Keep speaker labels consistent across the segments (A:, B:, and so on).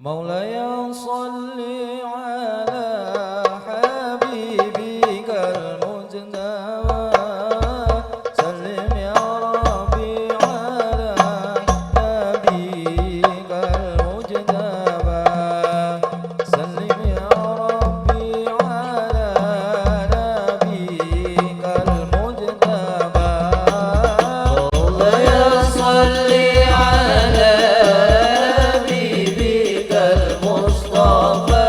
A: مولاي صل على حبيبك المجتبى سلم يا ربي على نبيك المجتبى سلم يا ربي على نبيك المجتبى مولاي صل على حبيبك المصطفى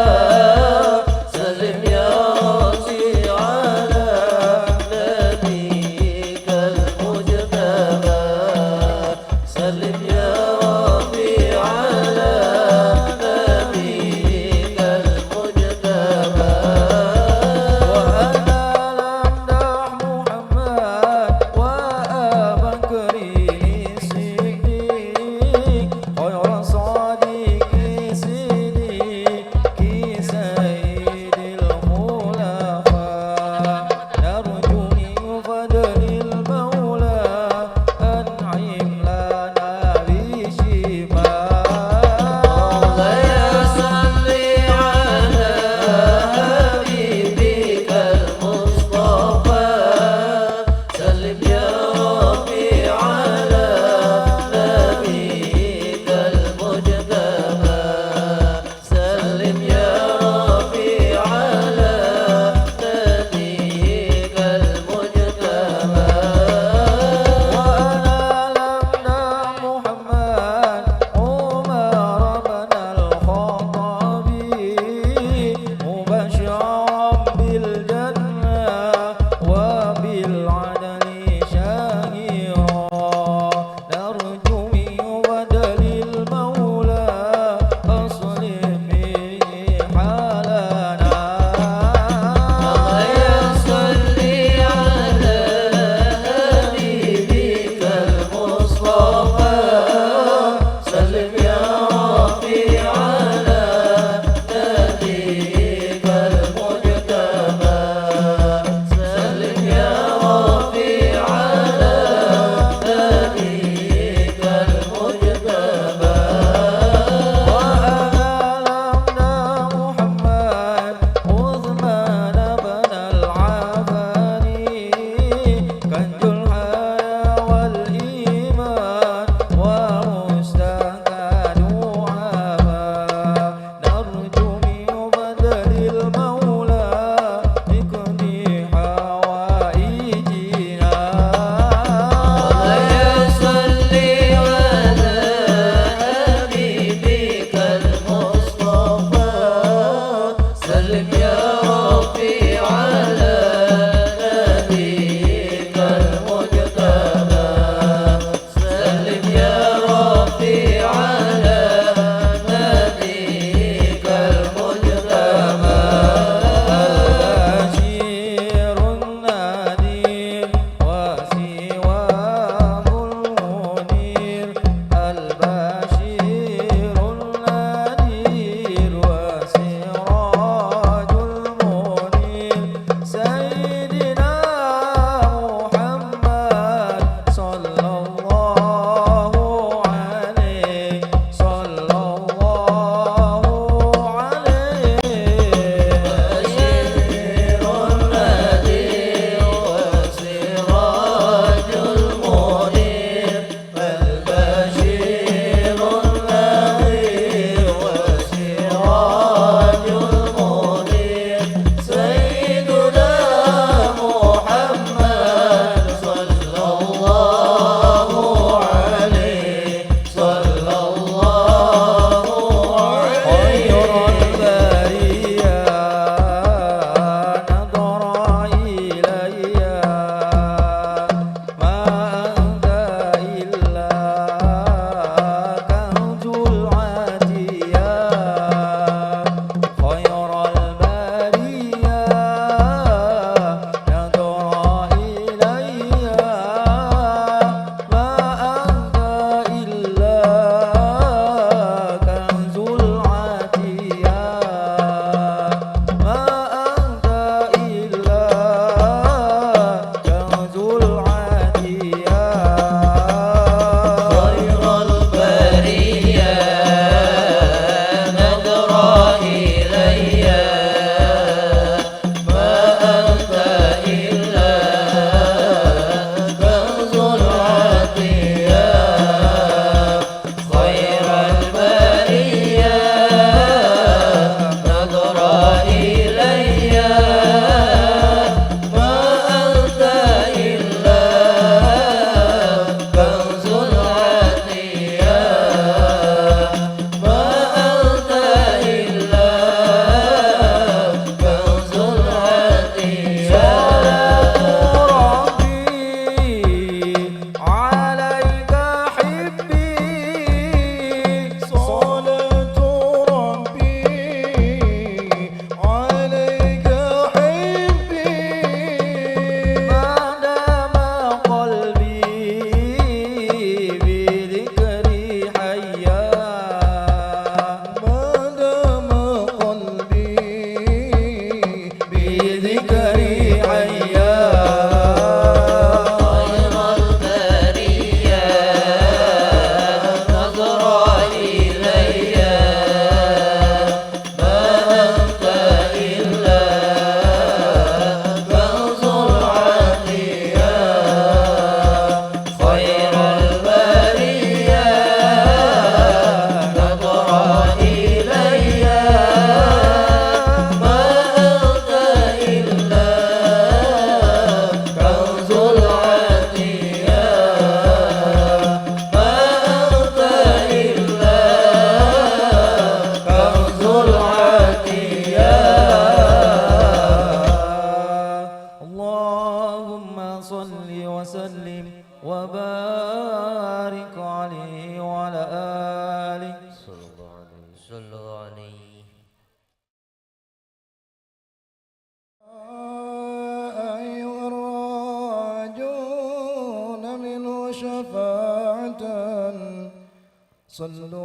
B: صلوا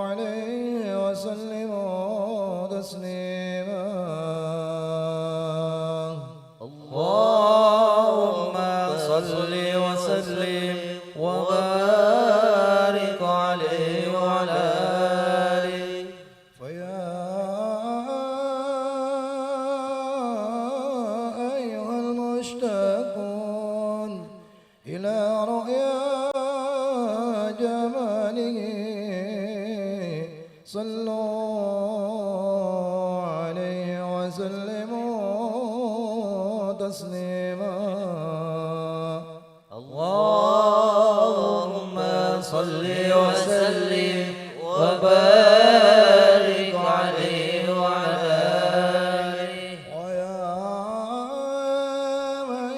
B: عليه وسلموا تسليما.
A: اللهم صل وسلم وبارك عليه وعلى آله.
B: فيا أيها المشتاقون إلى رؤيا جماله صلوا عليه وسلموا تسليما.
A: اللهم صل وسلم وبارك عليه وعلى آله.
B: ويا من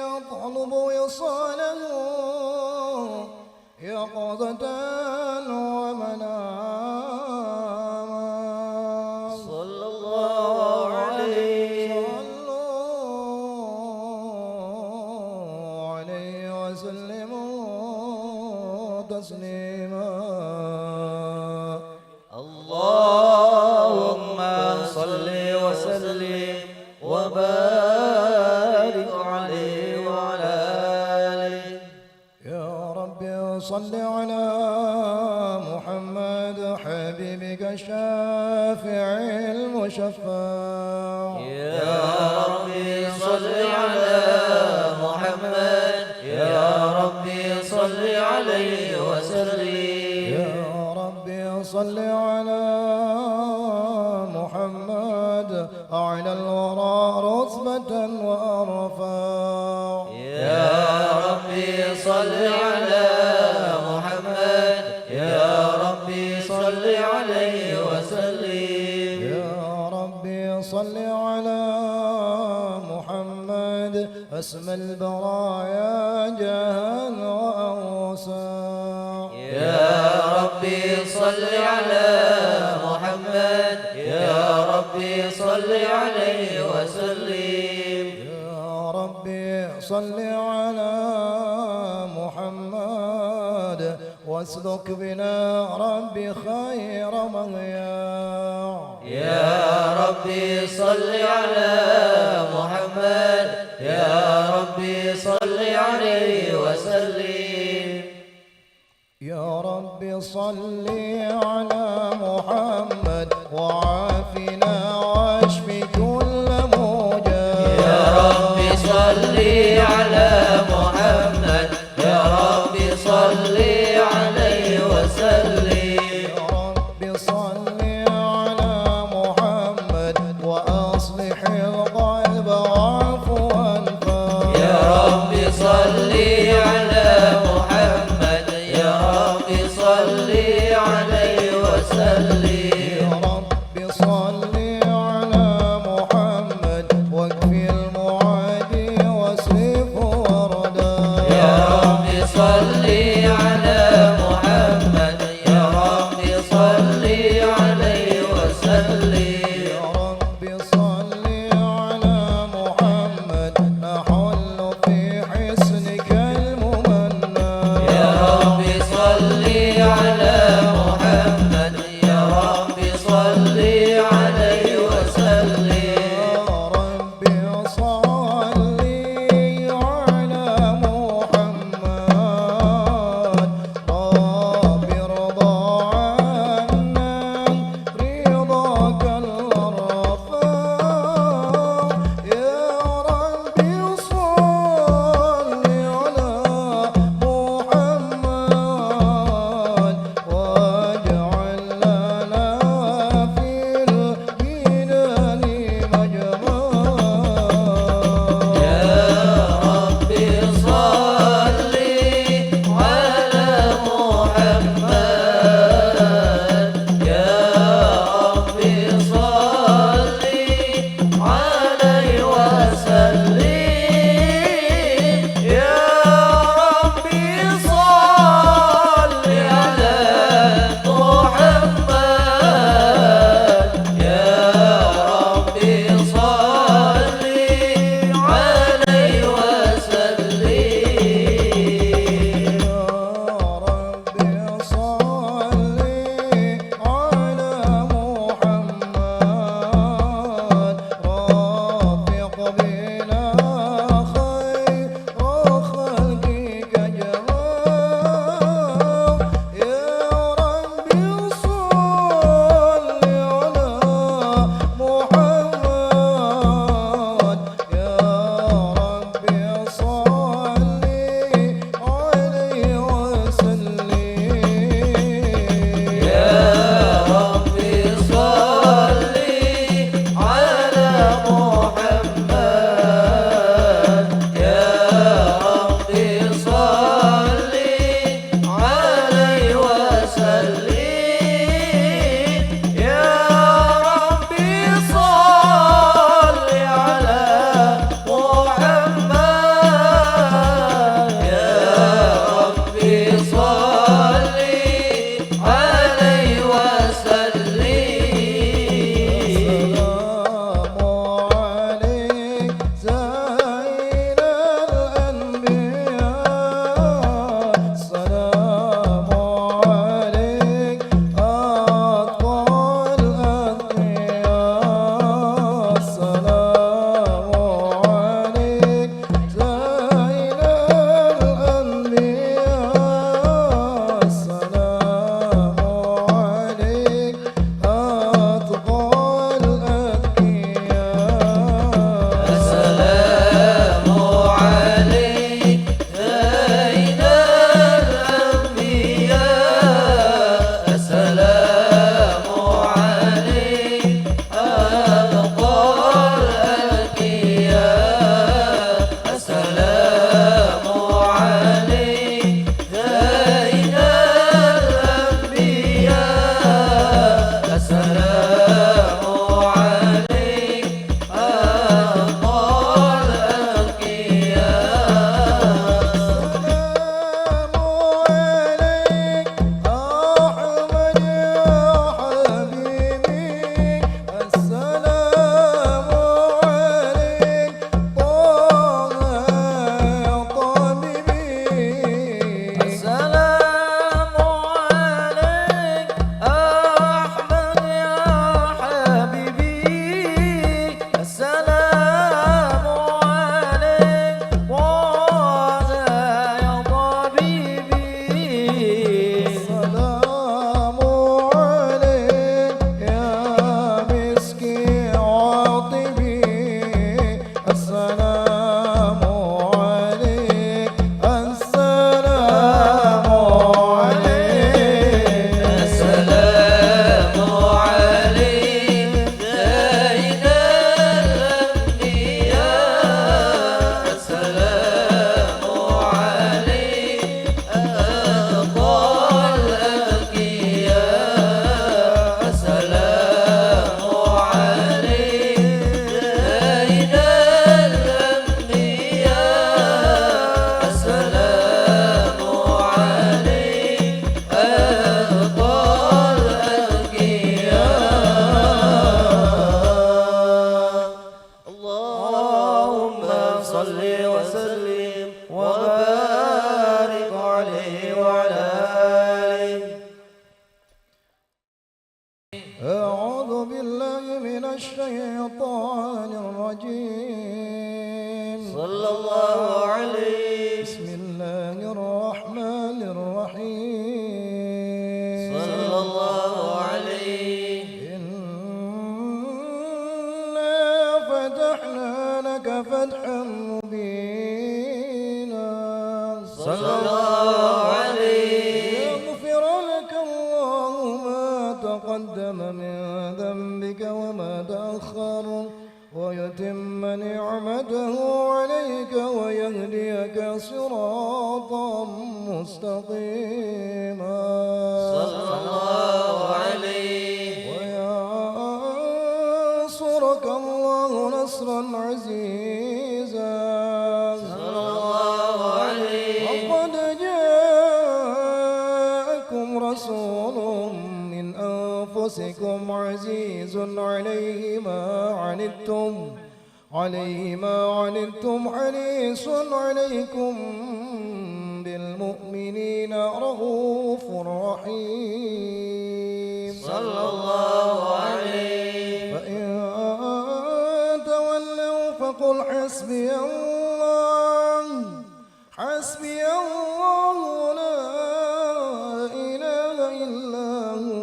B: يطلب وصاله يقظة ومناما
A: صلى الله عليه
B: صلوا عليه وسلموا تسليما.
A: اللهم صل وسلم وبارك عليه وعلى آله.
B: يا رب صل على محمد حبيبك الشافع المشفع.
A: يا ربي صل على محمد، يا ربي صل عليه وسلم.
B: يا ربي صل على محمد أعلى الورى رتبة وأرفع.
A: يا ربي صل على محمد، يا ربي صل عليه وسلم.
B: يا ربي صل على محمد أسمى البرايا جاها وأوسع.
A: يا ربي صل على محمد، يا ربي صل عليه وسلم.
B: يا ربي صل على محمد واسلك بنا ربي خير مغياع.
A: يا ربي صل على محمد، يا ربي صل عليه وسلم.
B: يا ربي صل على محمد وعافنا واشف كل موجع.
A: يا ربي صل على محمد، يا ربي صل عليه وسلم.
B: يا رب صل على محمد وأصلح القلب وعفوا الفرج.
A: يا ربي صل على محمد، يا ربي صل عليه وسلم.
B: يا رب صل على محمد واكفي المعادي واصرفه وردا.
A: يا ربي صل على وعلى آله.
B: أعوذ بالله من الشيطان الرجيم.
A: صلى الله عليه.
B: بسم الله الرحمن الرحيم.
A: صلى الله عليه.
B: إنا فتحنا لك فتحا مبينا.
A: صلى الله عليه.
B: ليغفر لك الله ما تقدم من ذنبك وما تأخر ويتم نعمته عليك ويهديك صراطا مستقيما.
A: صلى الله عليه.
B: وينصرك الله نصرا عزيزا.
A: صلى الله عليه.
B: وقد جاءكم رسول من أنفسكم عزيز عليه ما عنتم حريص عليكم بالمؤمنين رؤوف رحيم.
A: صلى الله عليه.
B: فإن تولوا فقل حسبي الله لا إله إلا هو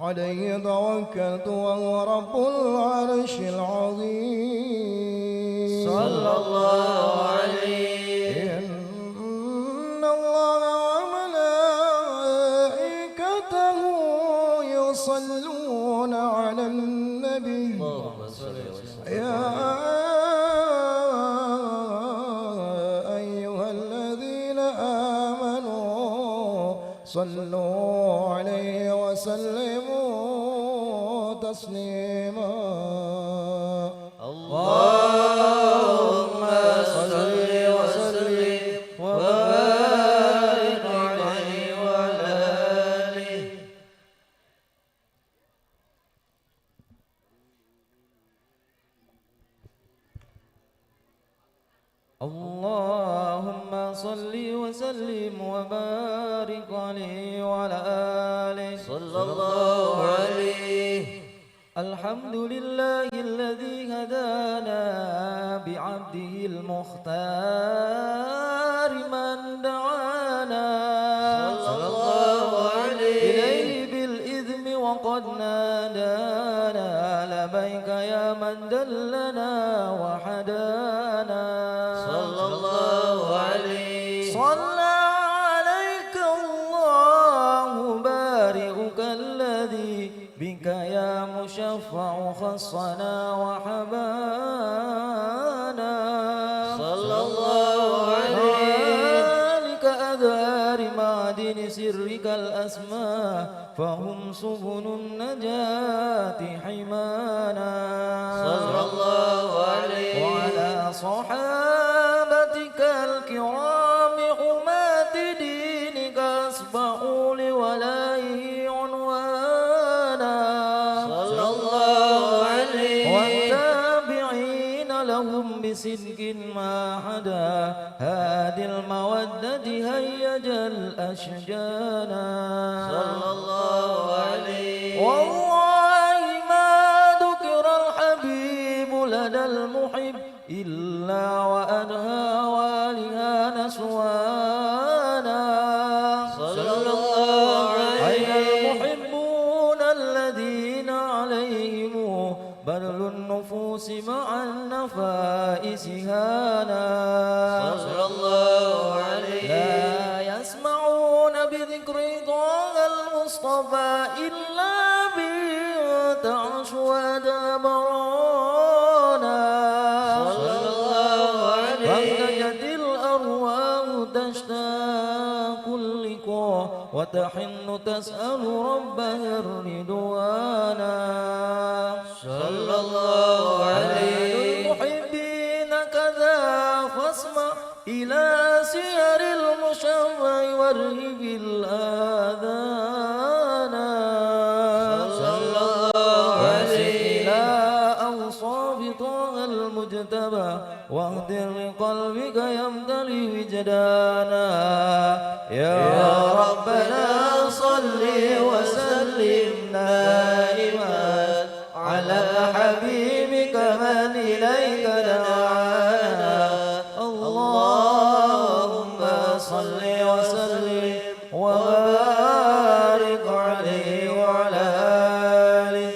B: عليه توكلت وهو رب العرش العظيم.
A: صلى الله عليه.
B: إن الله وملائكته يصلون على النبي.
A: اللهم صل وسلم.
B: يا أيها الذين آمنوا صلوا عليه وسلموا تسليما.
A: اللهم صل وسلم وبارك عليه وعلى آله.
C: اللهم صل وسلم وبارك عليه وعلى آله.
A: صلى الله عليه.
C: الحمد لله الذي هدانا بعبده المختار من دعانا
A: صلى الله عليه.
C: إليه بالإذن وقد نادانا لبيك يا من دلنا وحدانا.
A: صلى الله عليه.
C: صلى عليك الله بارئك الذي بك يا مشفع خصنا وحبانا.
A: صلى الله عليه.
C: ذلك أذهار معدن سرك الأسماء فهم سبل النجاة حمانا.
A: صلى الله عليه.
C: وعلى صحابتك الكرام حماة دينك أصبحوا لولائه عنوانا.
A: صلى الله عليه.
C: والتابعين لهم بصدق ما حدا هادي المودة هيج الأشجانا.
A: صلى الله عليه.
C: والله ما ذكر الحبيب لدى المحب إلا وأنهى والها نسوانا.
A: صلى الله
C: أين
A: عليه.
C: المحبون الذين عليهم بذل النفوس مع النفائس هانا.
A: صلى الله عليه.
C: لا يسمعون بذكر طه المصطفى إلا بتعش ودبرانا.
A: صلى الله عليه.
C: فانتجت الأرواح تشتاق اللقاء وتحن تسأل ربها الرضوانا.
A: صلى الله عليه.
C: المحبين كذا فاسمع إلى سير المشفع وارهب الآذان.
A: صلى الله عليه.
C: إلى أوصاف طه المجتبى واهدر لقلبك يمتلي وجدانا
A: يا ربنا صل وسلم دائما على حبيبك من إليك دعانا
C: اللهم صل وسلم وبارك عليه وعلى آله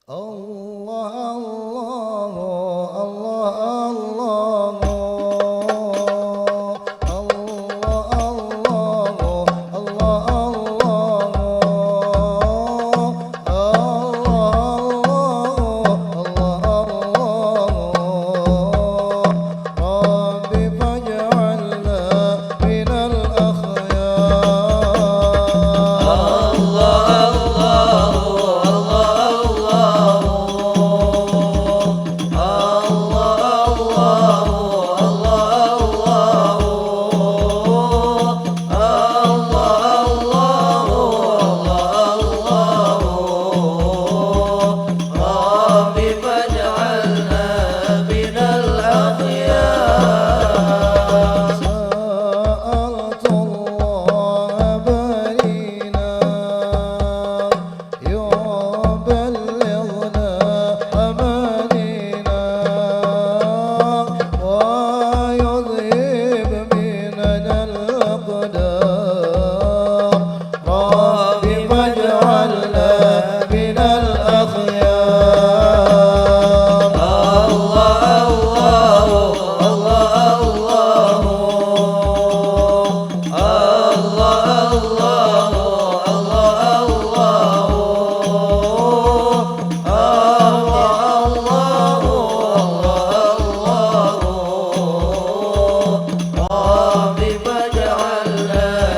B: الله الله الله
A: رب فاجعلنا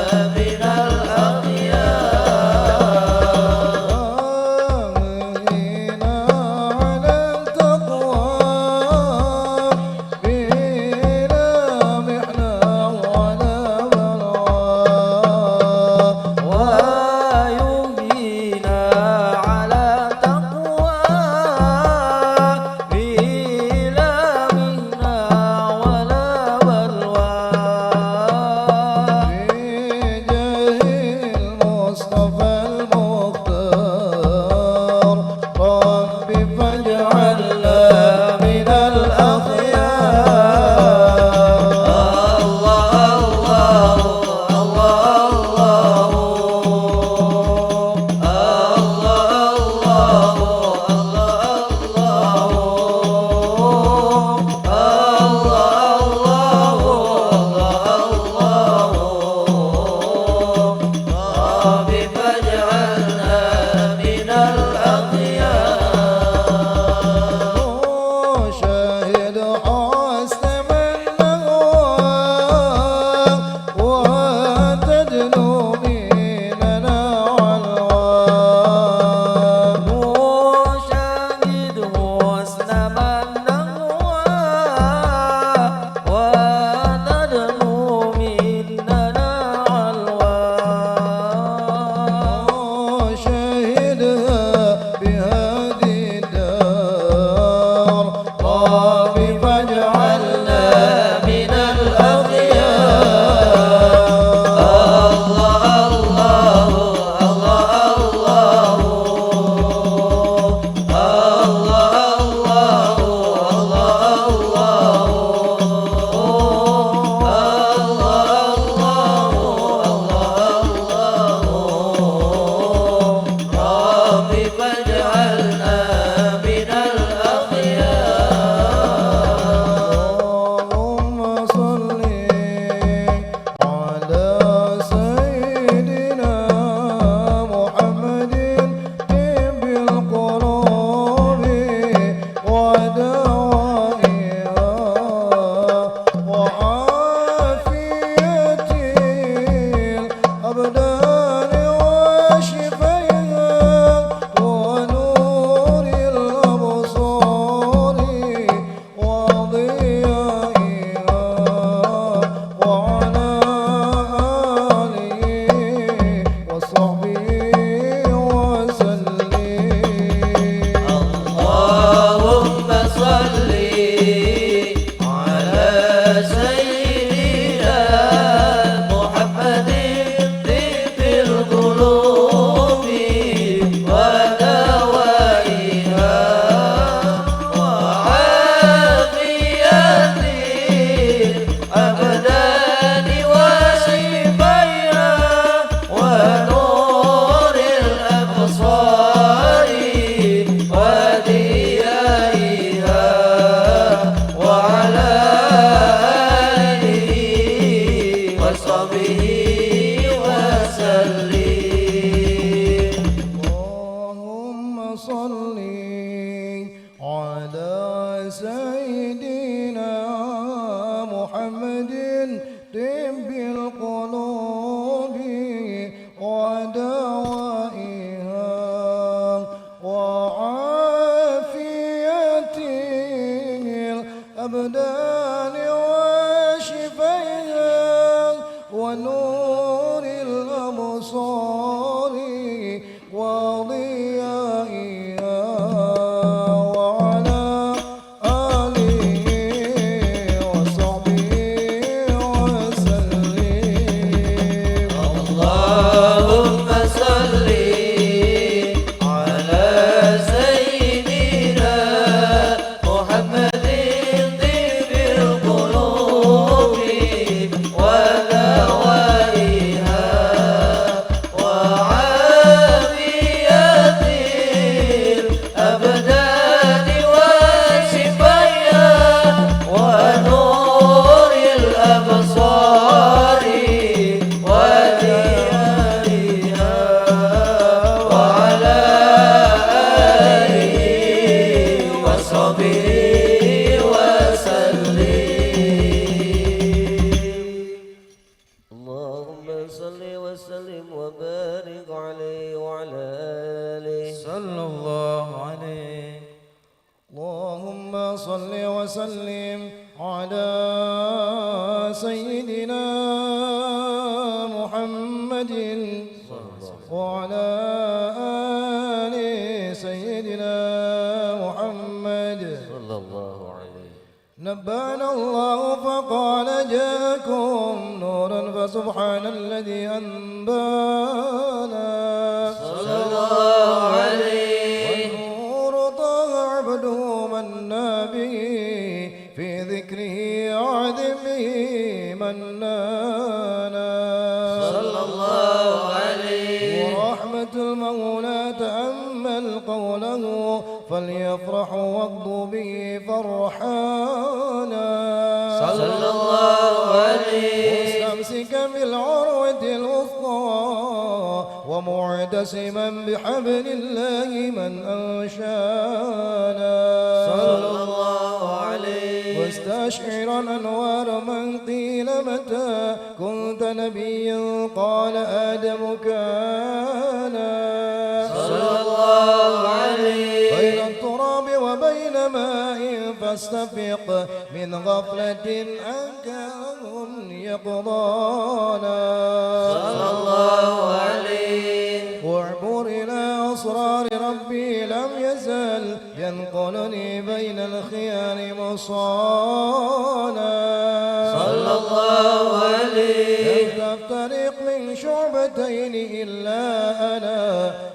B: ونور الأبصار وضيائها وعلى آله وصحبه وسلم.
C: اللهم صل على سيدنا محمد طيب القلوب ودوائها وعافية الأبدان وشفاها ونور الأبصار وديارها وعلى آله وصحبه وسلم. اللهم صل وسلم وبارك عليه وعلى آله
A: صلى الله عليه.
B: اللهم صل وسلم على سيدنا محمد وعلى آل سيدنا محمد.
C: صلى الله عليه.
B: نبأنا الله فقال جاءكم نورا فسبحان الذي أنبانا.
C: صلى الله عليه.
B: والنور طه عبده منا به في ذكره عظم به منانا.
C: صلى الله عليه.
B: ورحمة المولى تأمل قوله فليفرحوا واغضوا به فرحانا.
C: صلى الله عليه.
B: مستمسكا بالعروة الوثقى ومعتصما بحبل الله من أنشانا.
C: صلى الله عليه.
B: مستشعرا أنوار من قيل متى كنت نبيا قال آدم كان.
C: صلى الله عليه.
B: بين التراب وبين ماء فاستفق من غفلة أنكرهم يقضانا.
C: صلى الله عليه.
B: واعبر إلى أسرار ربي لم يزل ينقلني بين الخيار مصانا.
C: صلى الله عليه.
B: لم تفترق من شعبتين إلا أنا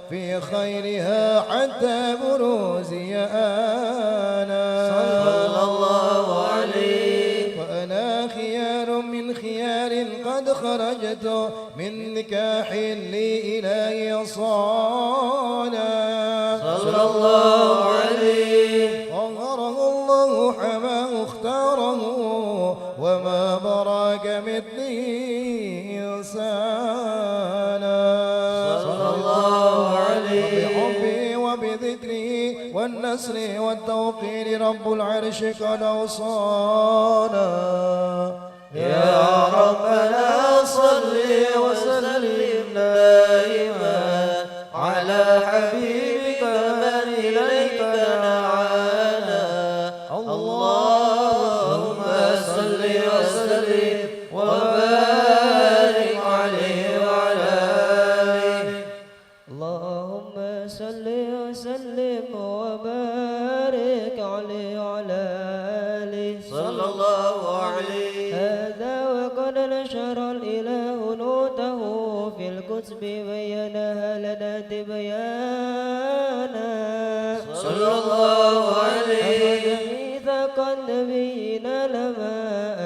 B: في خيرها حتى بروزي أنا.
C: صلى الله عليه.
B: وأنا خيار من خيار قد خرجت من نكاح لي إلهي صانا.
C: صلى الله عليه.
B: طهره الله حماه اختاره وما براك مثلي إنسانا.
C: صلى الله عليه.
B: وبحبه وبذكره والنسر والتوقير رب العرش قد أوصانا.
C: يا ربنا صل وسلم دائما على حبيبك من إليك دعانا. اللهم صل وسلم وبارك عليه وعلى آله.
A: اللهم صل وسلم وبارك عليه وعلى آله.
C: صلى الله عليه.
A: هذا وقد نشر الإله نوته في الكتب بينها لنا تبيانا.
C: صلى الله عليه.
A: أخذ ميثاق النبيين لما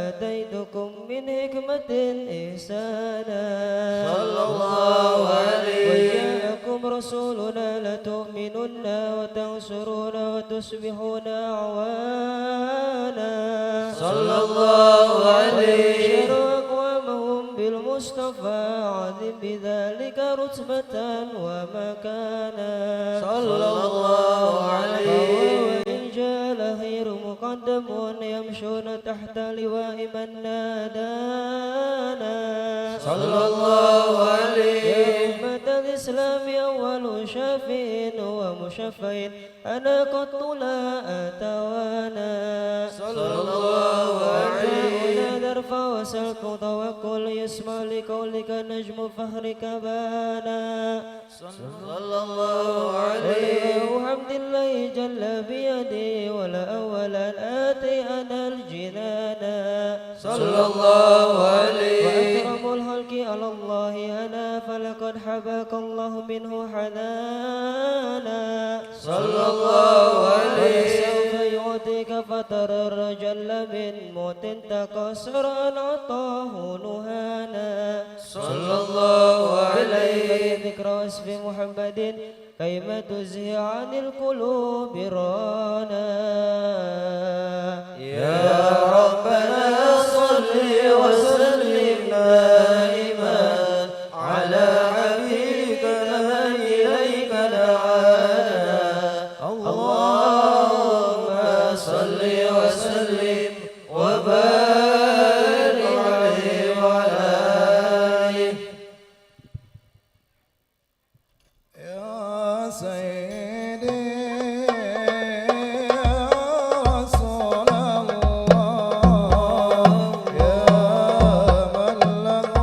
A: آتيتكم من حكمة إحسانا.
C: صلى الله عليه.
A: وجاءكم رسولنا لتؤمنن وتنصرون وتصبحون أعوانا.
C: صلى الله عليه.
A: وبشر أقوامهم بالمصطفى عظم بذلك رتبة ومكانا.
C: صلى الله عليه.
A: وإن جاء الخير مقدم يمشون تحت لواء من نادانا.
C: صلى الله عليه.
A: يا أمة الإسلام أول شافع ومشفع أنا قد لا أتوانا.
C: صلى الله عليه.
A: درب يرفع وسلك توكل يسمع لقولك نجم فهرك بانا
C: صلى الله عليه
A: وحمد الله جل بيدي ولا أولا آتي أنا الجنانا
C: صلى الله عليه
A: وأكرم الخلق على الله أنا فلقد حباك الله منه حنانا
C: صلى الله عليه
A: ولسوف يعطيك فترى الرجل من موت تكسر أن أعطاه نهانا
C: صلى الله عليه
A: ذكر وصف محمد كيما تزهي عن القلوب رانا
C: يا ربنا صل وسلم دائما على حبيبك من إليك دعانا اللهم صل وسلم وبارك عليه وعلى آله
B: يا سيدي يا رسول الله يا من له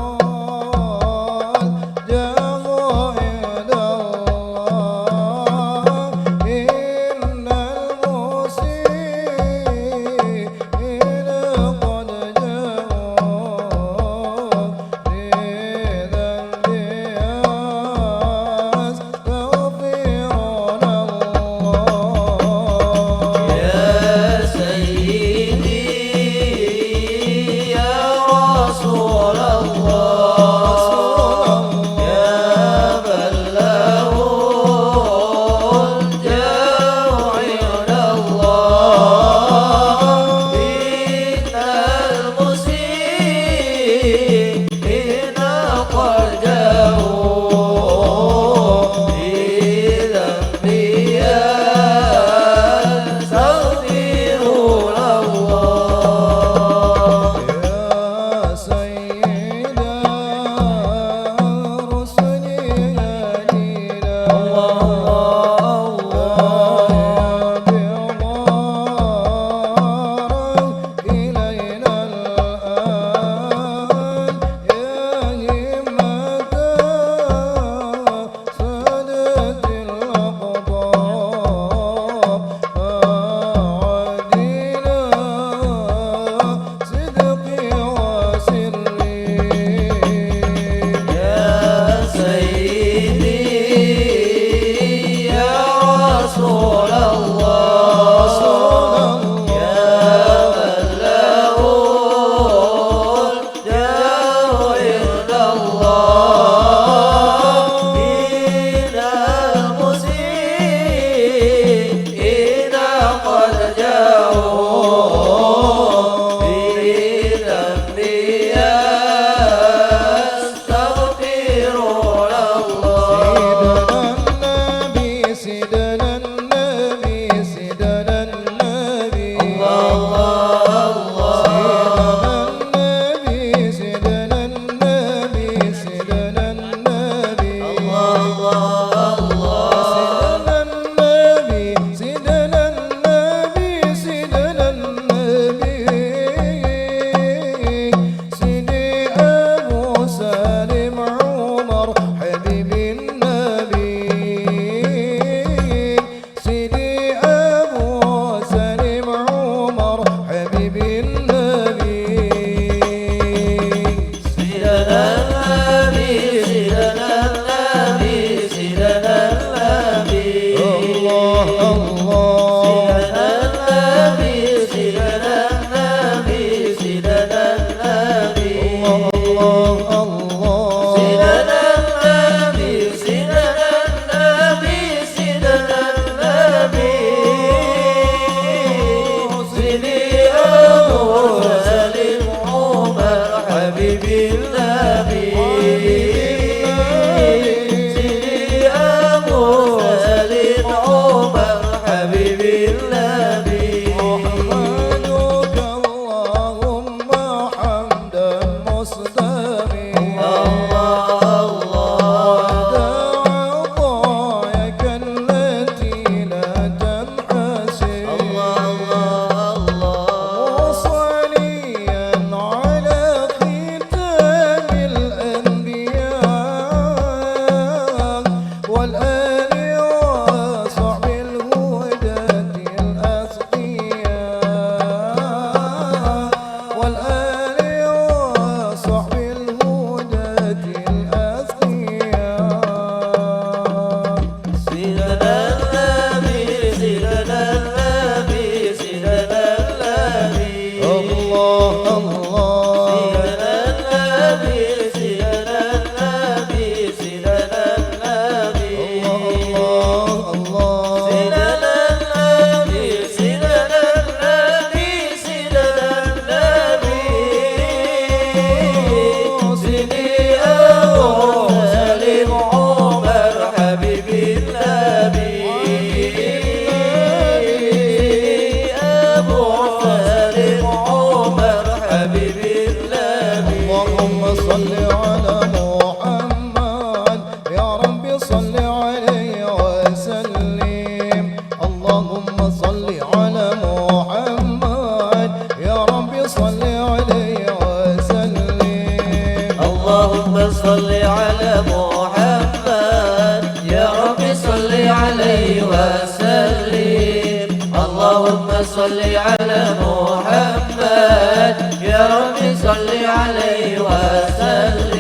C: صل على محمد يا رب صل عليه وسلم اللهم صل على محمد يا رب صل عليه وسلم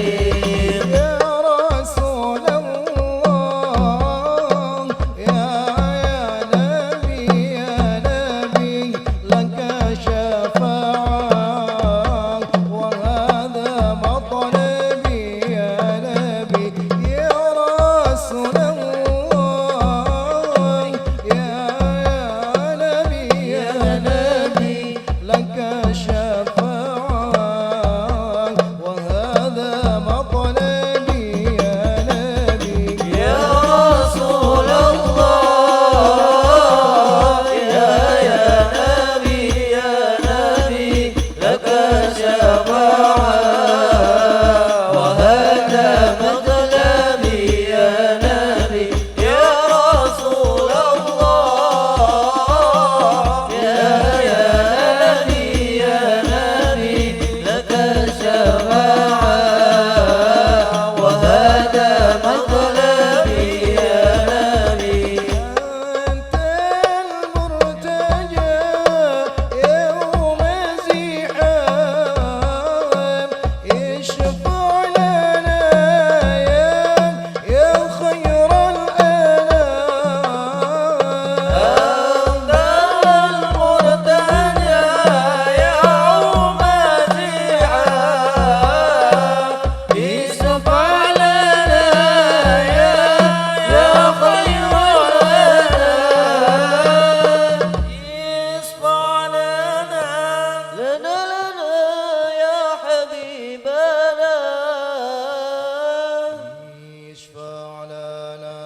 B: يا رسول الله يا نبي لك شفاعة وهذا مطلبي يا نبي يا رسول الله يا نبي لك شفاعة وهذا مطلبي يا نبي
C: يا رسول الله يا نبي لك شفاعة وهذا مطلبي يا نبي يا رسول الله يا نبي لك شفاعة وهذا مطلبي يا نبي
B: أنت المرتجى يوم الزحام اشفع لنا يا خير الأنام
C: أنت المرتجى يوم الزحام اشفع لنا يا خير الأنام اشفع لنا يا حبيبنا
B: اشفع لنا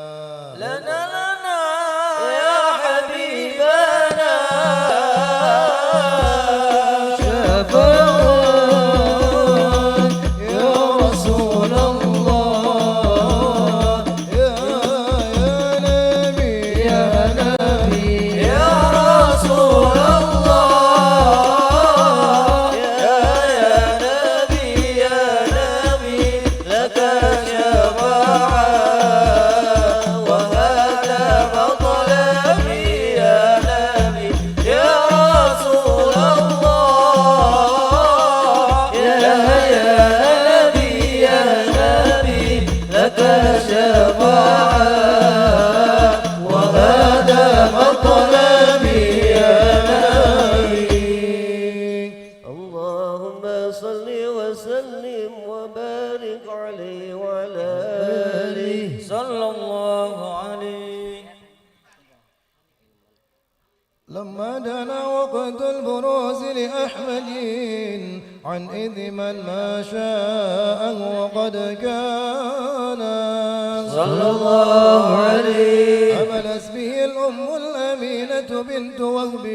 C: لنا يا حبيبنا
B: شفاعة يا رسول الله يا نبي
C: يا رسول الله يا نبي لك شفاعة وهذا مطلبي يا نبي يا رسول الله يا نبي لك شفاعة وهذا مطلبي يا نبي اللهم صل وسلم وبارك عليه وعلى آله صلى الله عليه
B: لما دنا وقت البروز لأحمد عن إذ من ما شاء وقد كان
C: صلى الله عليه
B: حملت به الأم الأمينة بنت وهب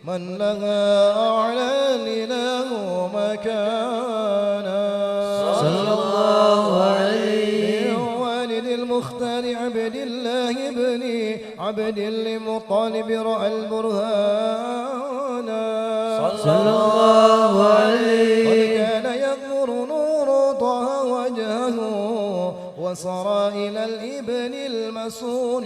B: من لها أعلى الإله مكانا
C: صلى الله عليه
B: والد المختار عبد الله بن عبد المطلب رأى البرهان
C: صلى الله عليه
B: قد كان يغمر نور طه وجهه وصرى إلى الابن المسون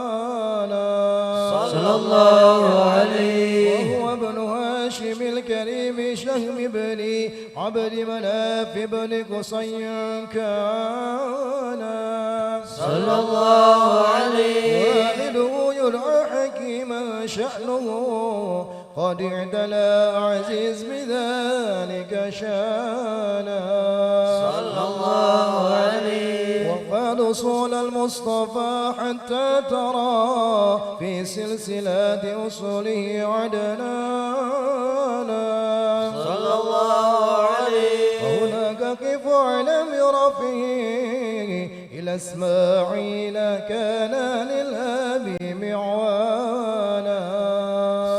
B: عيانا
C: صلى الله عليه
B: وهو ابن هاشم الكريم شهم بن عبد مناف بن قصي كان
C: صلى الله عليه
B: والده يدعى حكيما شأنه قد اعتلى عزيز بذلك شانا
C: صلى الله عليه
B: وقد صول المصطفى حتى ترى في سلسلة أصوله عدنانا
C: صلى الله عليه
B: هناك قف علم رفيع إلى إسماعيل كان للأب معوانا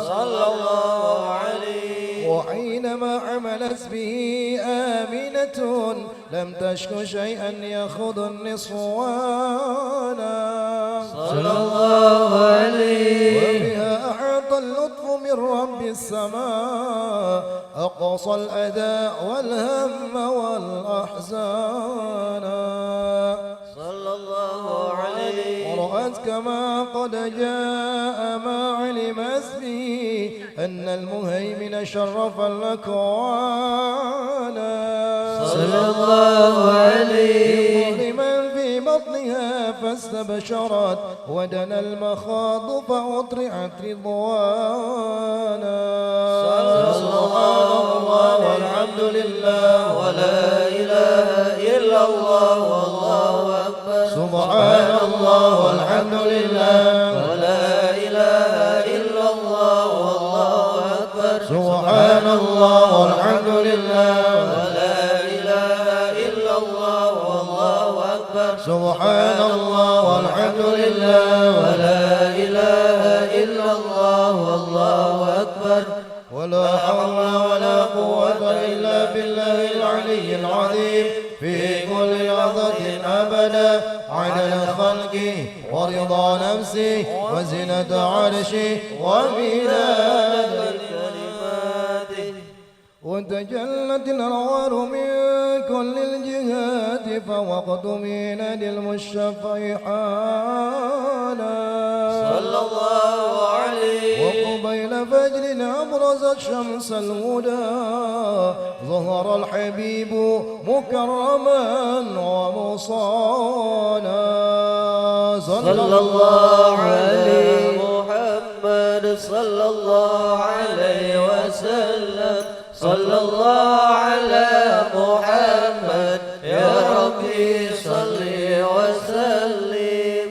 C: صلى الله عليه
B: وحينما عملت به آمنة لم تشك شيئا يأخذ النصوانا
C: صلى الله عليه
B: وبها أحاط اللطف من رب السماء أقصى الأداء والهم والأحزان
C: صلى الله عليه
B: ورأت كما قد جاء ما علم اسمه أن المهيمن شرف الأكوان
C: صلى الله عليه
B: لمن في بطنها فاستبشرت ودنا المخاض فأطرعت رضوانا
C: سبحان الله والحمد لله ولا إله إلا الله والله أكبر
B: سبحان الله والحمد لله
C: ولا إله إلا الله والله أكبر
B: سبحان الله والحمد لله
C: ولا إله إلا الله والله أكبر
B: سبحان الله والحمد لله
C: ولا إله إلا الله والله أكبر
B: ولا حول ولا قوة إلا بالله العلي العظيم في كل لحظة أبدا عدد خلقه ورضا نفسه وزنة عرشه ومداد
C: كلماته
B: وتجلت الأنوار من كل الجهات فوقت ميناد المشفع حالا
C: صلى الله عليه
B: وقبيل فجر أبرزت شمس الهدى ظهر الحبيب مكرما ومصانا
C: صلى الله عليه محمد صلى الله عليه وسلم صلى الله على محمد يا ربي صل وسلم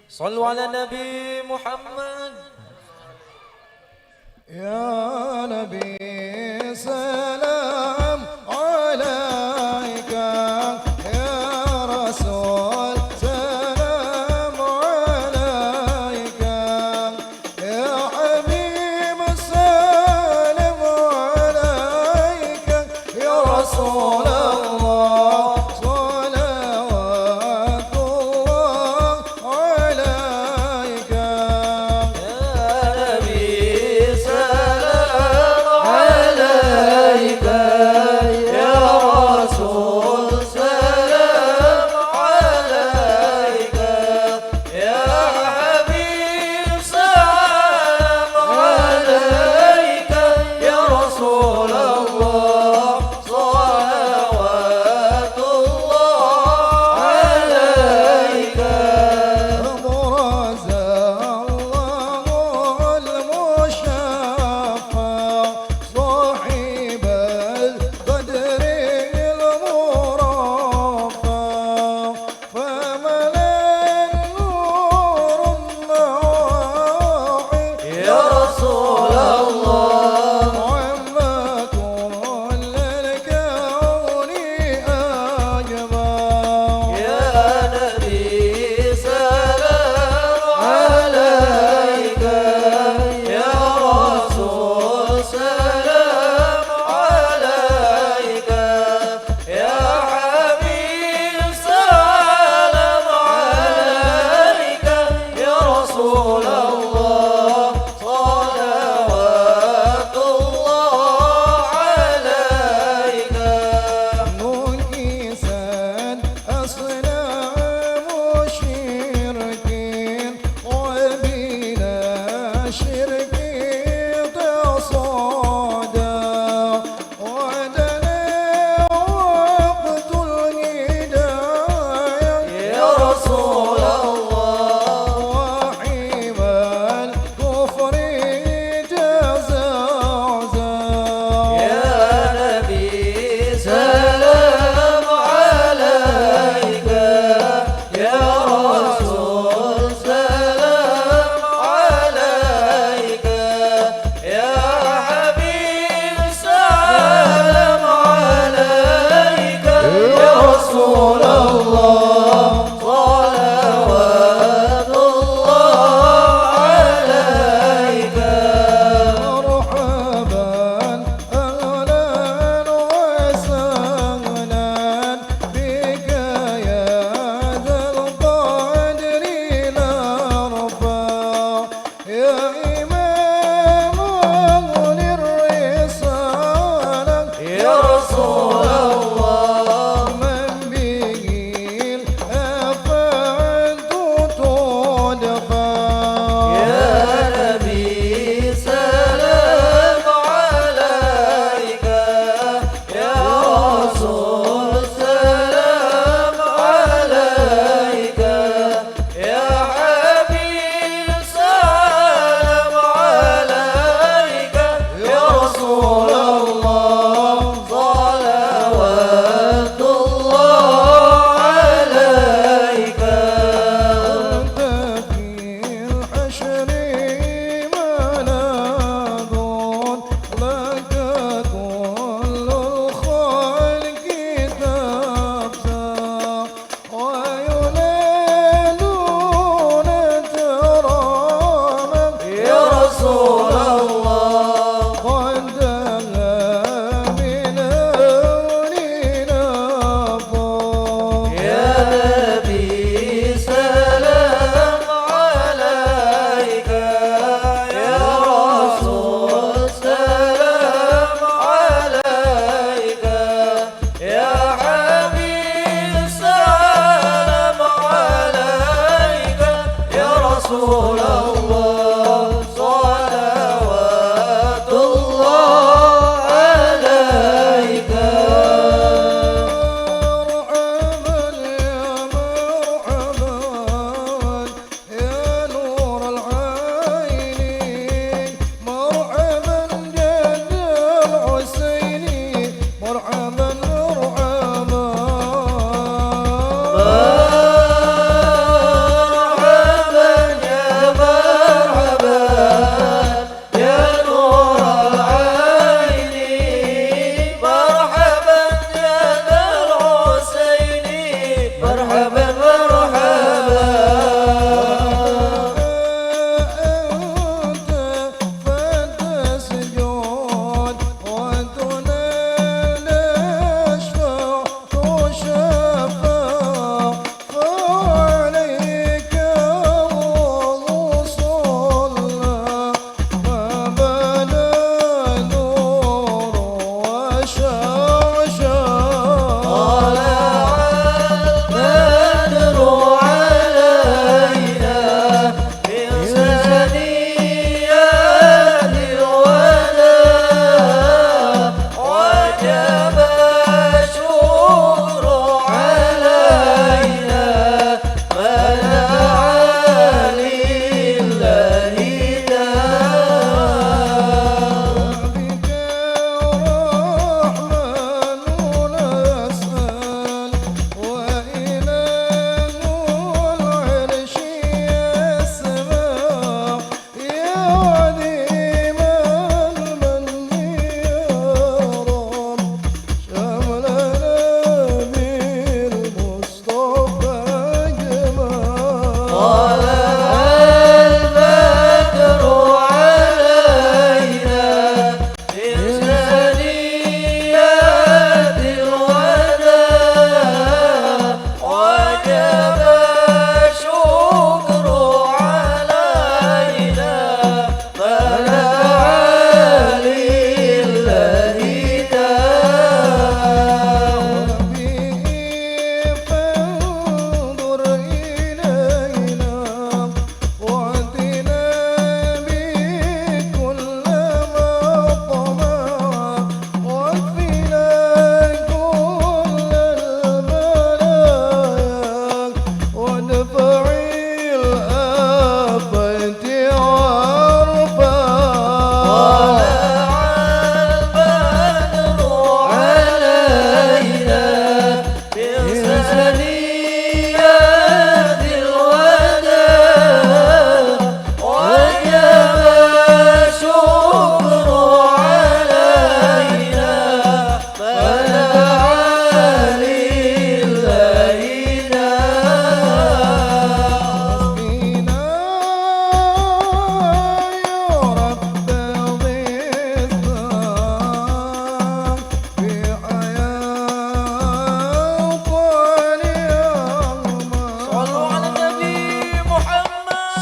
C: صلوا على النبي محمد
B: يا نبي سلام عليك يا رسول سلام عليك يا حبيب سلام عليك يا رسول الله صلوات الله عليك
C: يا نبي سلام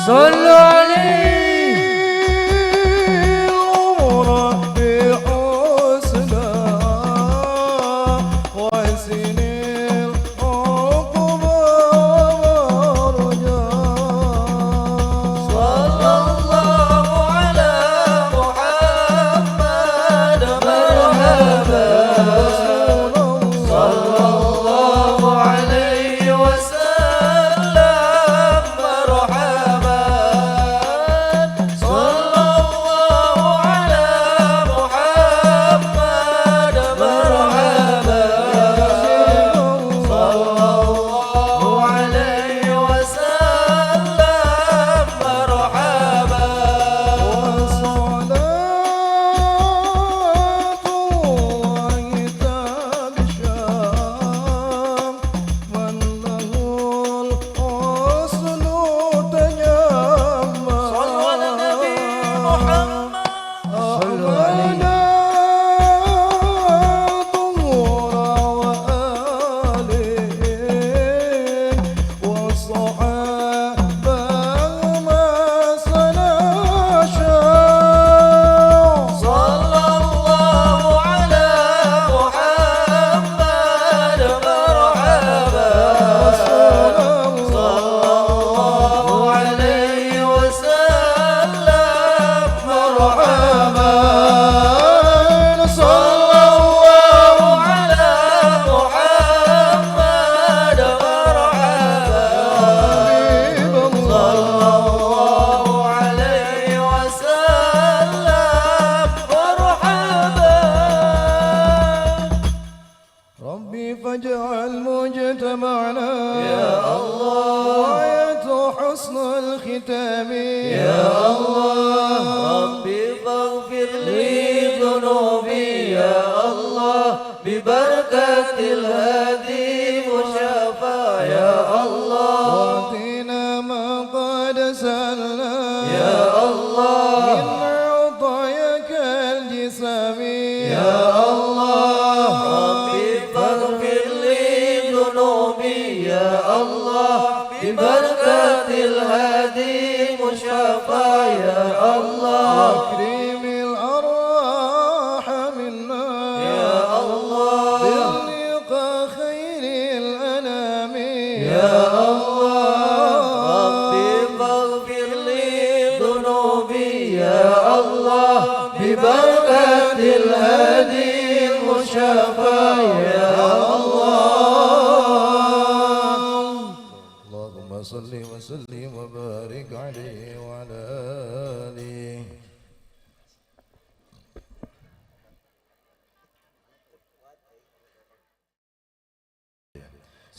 C: صلوا عليه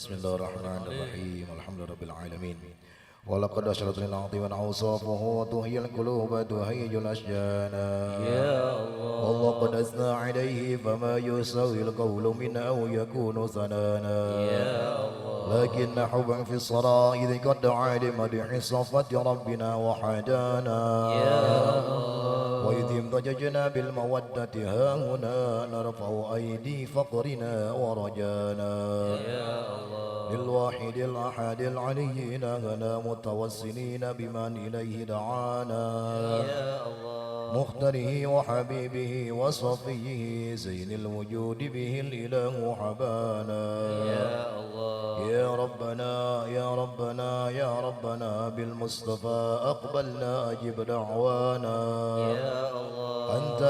B: Bismillahirrahmanirrahim. Alhamdulillahirabbil alamin. Walaqad asyaratul al-'azim wa awsafuhu tuhiyal quluba tuhiyul asjana. Ya Allah. Allah qad asna 'alaihi fama yusawil qawlu min aw yakunu sanana. Ya Allah. Lakin hubban fi as-sara'id qad 'ali madhi safati rabbina wa hadana. Ya Allah. Wa idhim tajajna bil mawaddati ha huna narfa'u aydi faqrina wa rajana. Ya Allah. للواحد الأحد العلي إلهنا متوسلين بمن إليه دعانا يا الله مختاره وحبيبه وصفيه زين الوجود به الإله حبانا يا الله يا ربنا يا ربنا يا ربنا بالمصطفى أقبلنا أجب دعوانا يا الله أنت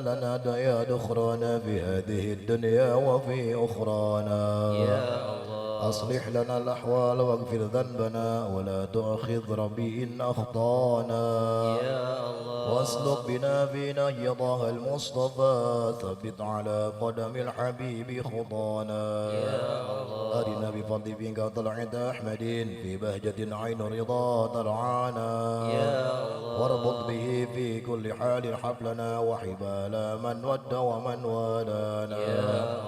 B: لنا ديا دخرانا في هذه الدنيا وفي أخرانا يا الله أصلح لنا الأحوال واغفر ذنبنا ولا تؤاخذ ربي إن أخطأنا يا الله واسلك بنا في نهج طه المصطفى ثبت على قدم الحبيب خطانا يا الله أرنا بفضل بك طلعة أحمد في بهجة عين رضا ترعانا يا الله واربط به في كل حال حبلنا وحبال من ود ومن والانا يا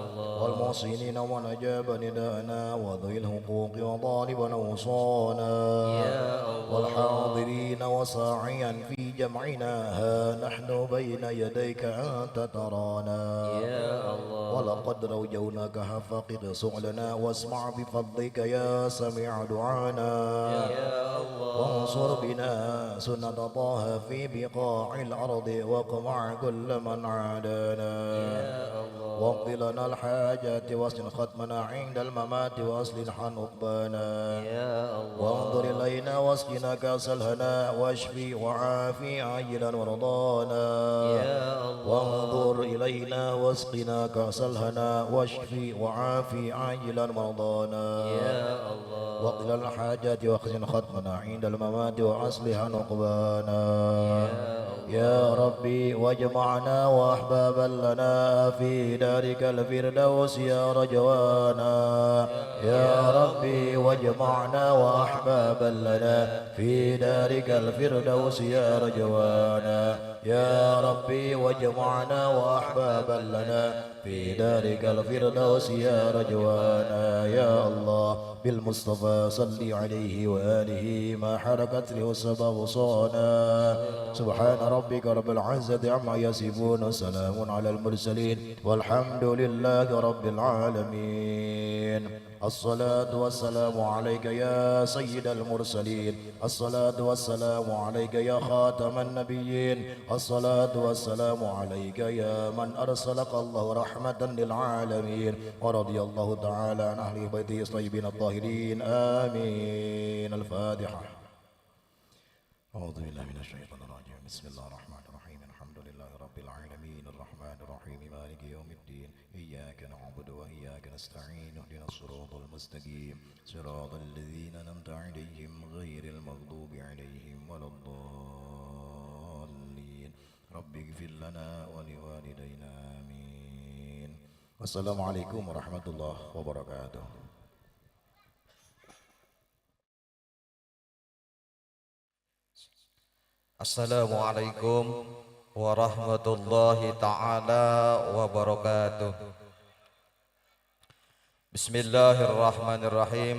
B: الله والمحسنين ونجاب نداءنا وذوي الحقوق وطالب الأوصانا
C: يا الله
B: والحاضرين وساعيا في جمعنا ها نحن بين يديك أنت ترانا
C: يا الله
B: ولقد رجوناك فقد سؤلنا واسمع بفضلك يا سميع دعانا
C: يا الله
B: وانصر بنا سنة طه في بقاع الأرض واقمع كل من عادانا واقض لنا الحاجات واسن ختمنا عند الممات واصلح عقبانا وانظر إلينا واسقنا كاس الهنا واشفي وعافي عاجلا ورضانا وانظر إلينا واسقنا كاس الهنا واشفي وعافي عاجلا مرضانا واقض لنا الحاجات واحسن ختمنا عند الممات واصلح عقبانا يا ربي واجمعنا واحبابا لنا في دارك الفردوس يا رجوانا يا ربي واجمعنا واحبابا لنا في دارك الفردوس يا رجوانا يا ربي واجمعنا واحبابا لنا في دارك الفردوس يا رجوانا يا الله بالمصطفى صل عليه وآله ما حركت له السبب صانا سبحان ربك رب العزة عما يصفون سلام على المرسلين والحمد لله رب العالمين الصلاة والسلام عليك يا سيد المرسلين الصلاة والسلام عليك يا خاتم النبيين الصلاة والسلام عليك يا من أرسلك الله رحمة للعالمين ورضي الله تعالى عن أهل بيته الطيبين الطاهرين آمين الفاتحة أعوذ بالله من الشيطان الرجيم بسم الله الرحمن الرحيم الحمد لله رب العالمين الرحمن الرحيم مالك يوم الدين إياك نعبد وإياك نستعين اهدنا الصراط المستقيم صراط الذين أنعمت عليهم غير المغضوب عليهم ولا الضالين رب اغفر لنا ولوالدينا آمين والسلام عليكم ورحمة الله وبركاته.
C: Assalamualaikum warahmatullahi ta'ala wabarakatuh. Bismillahirrahmanirrahim.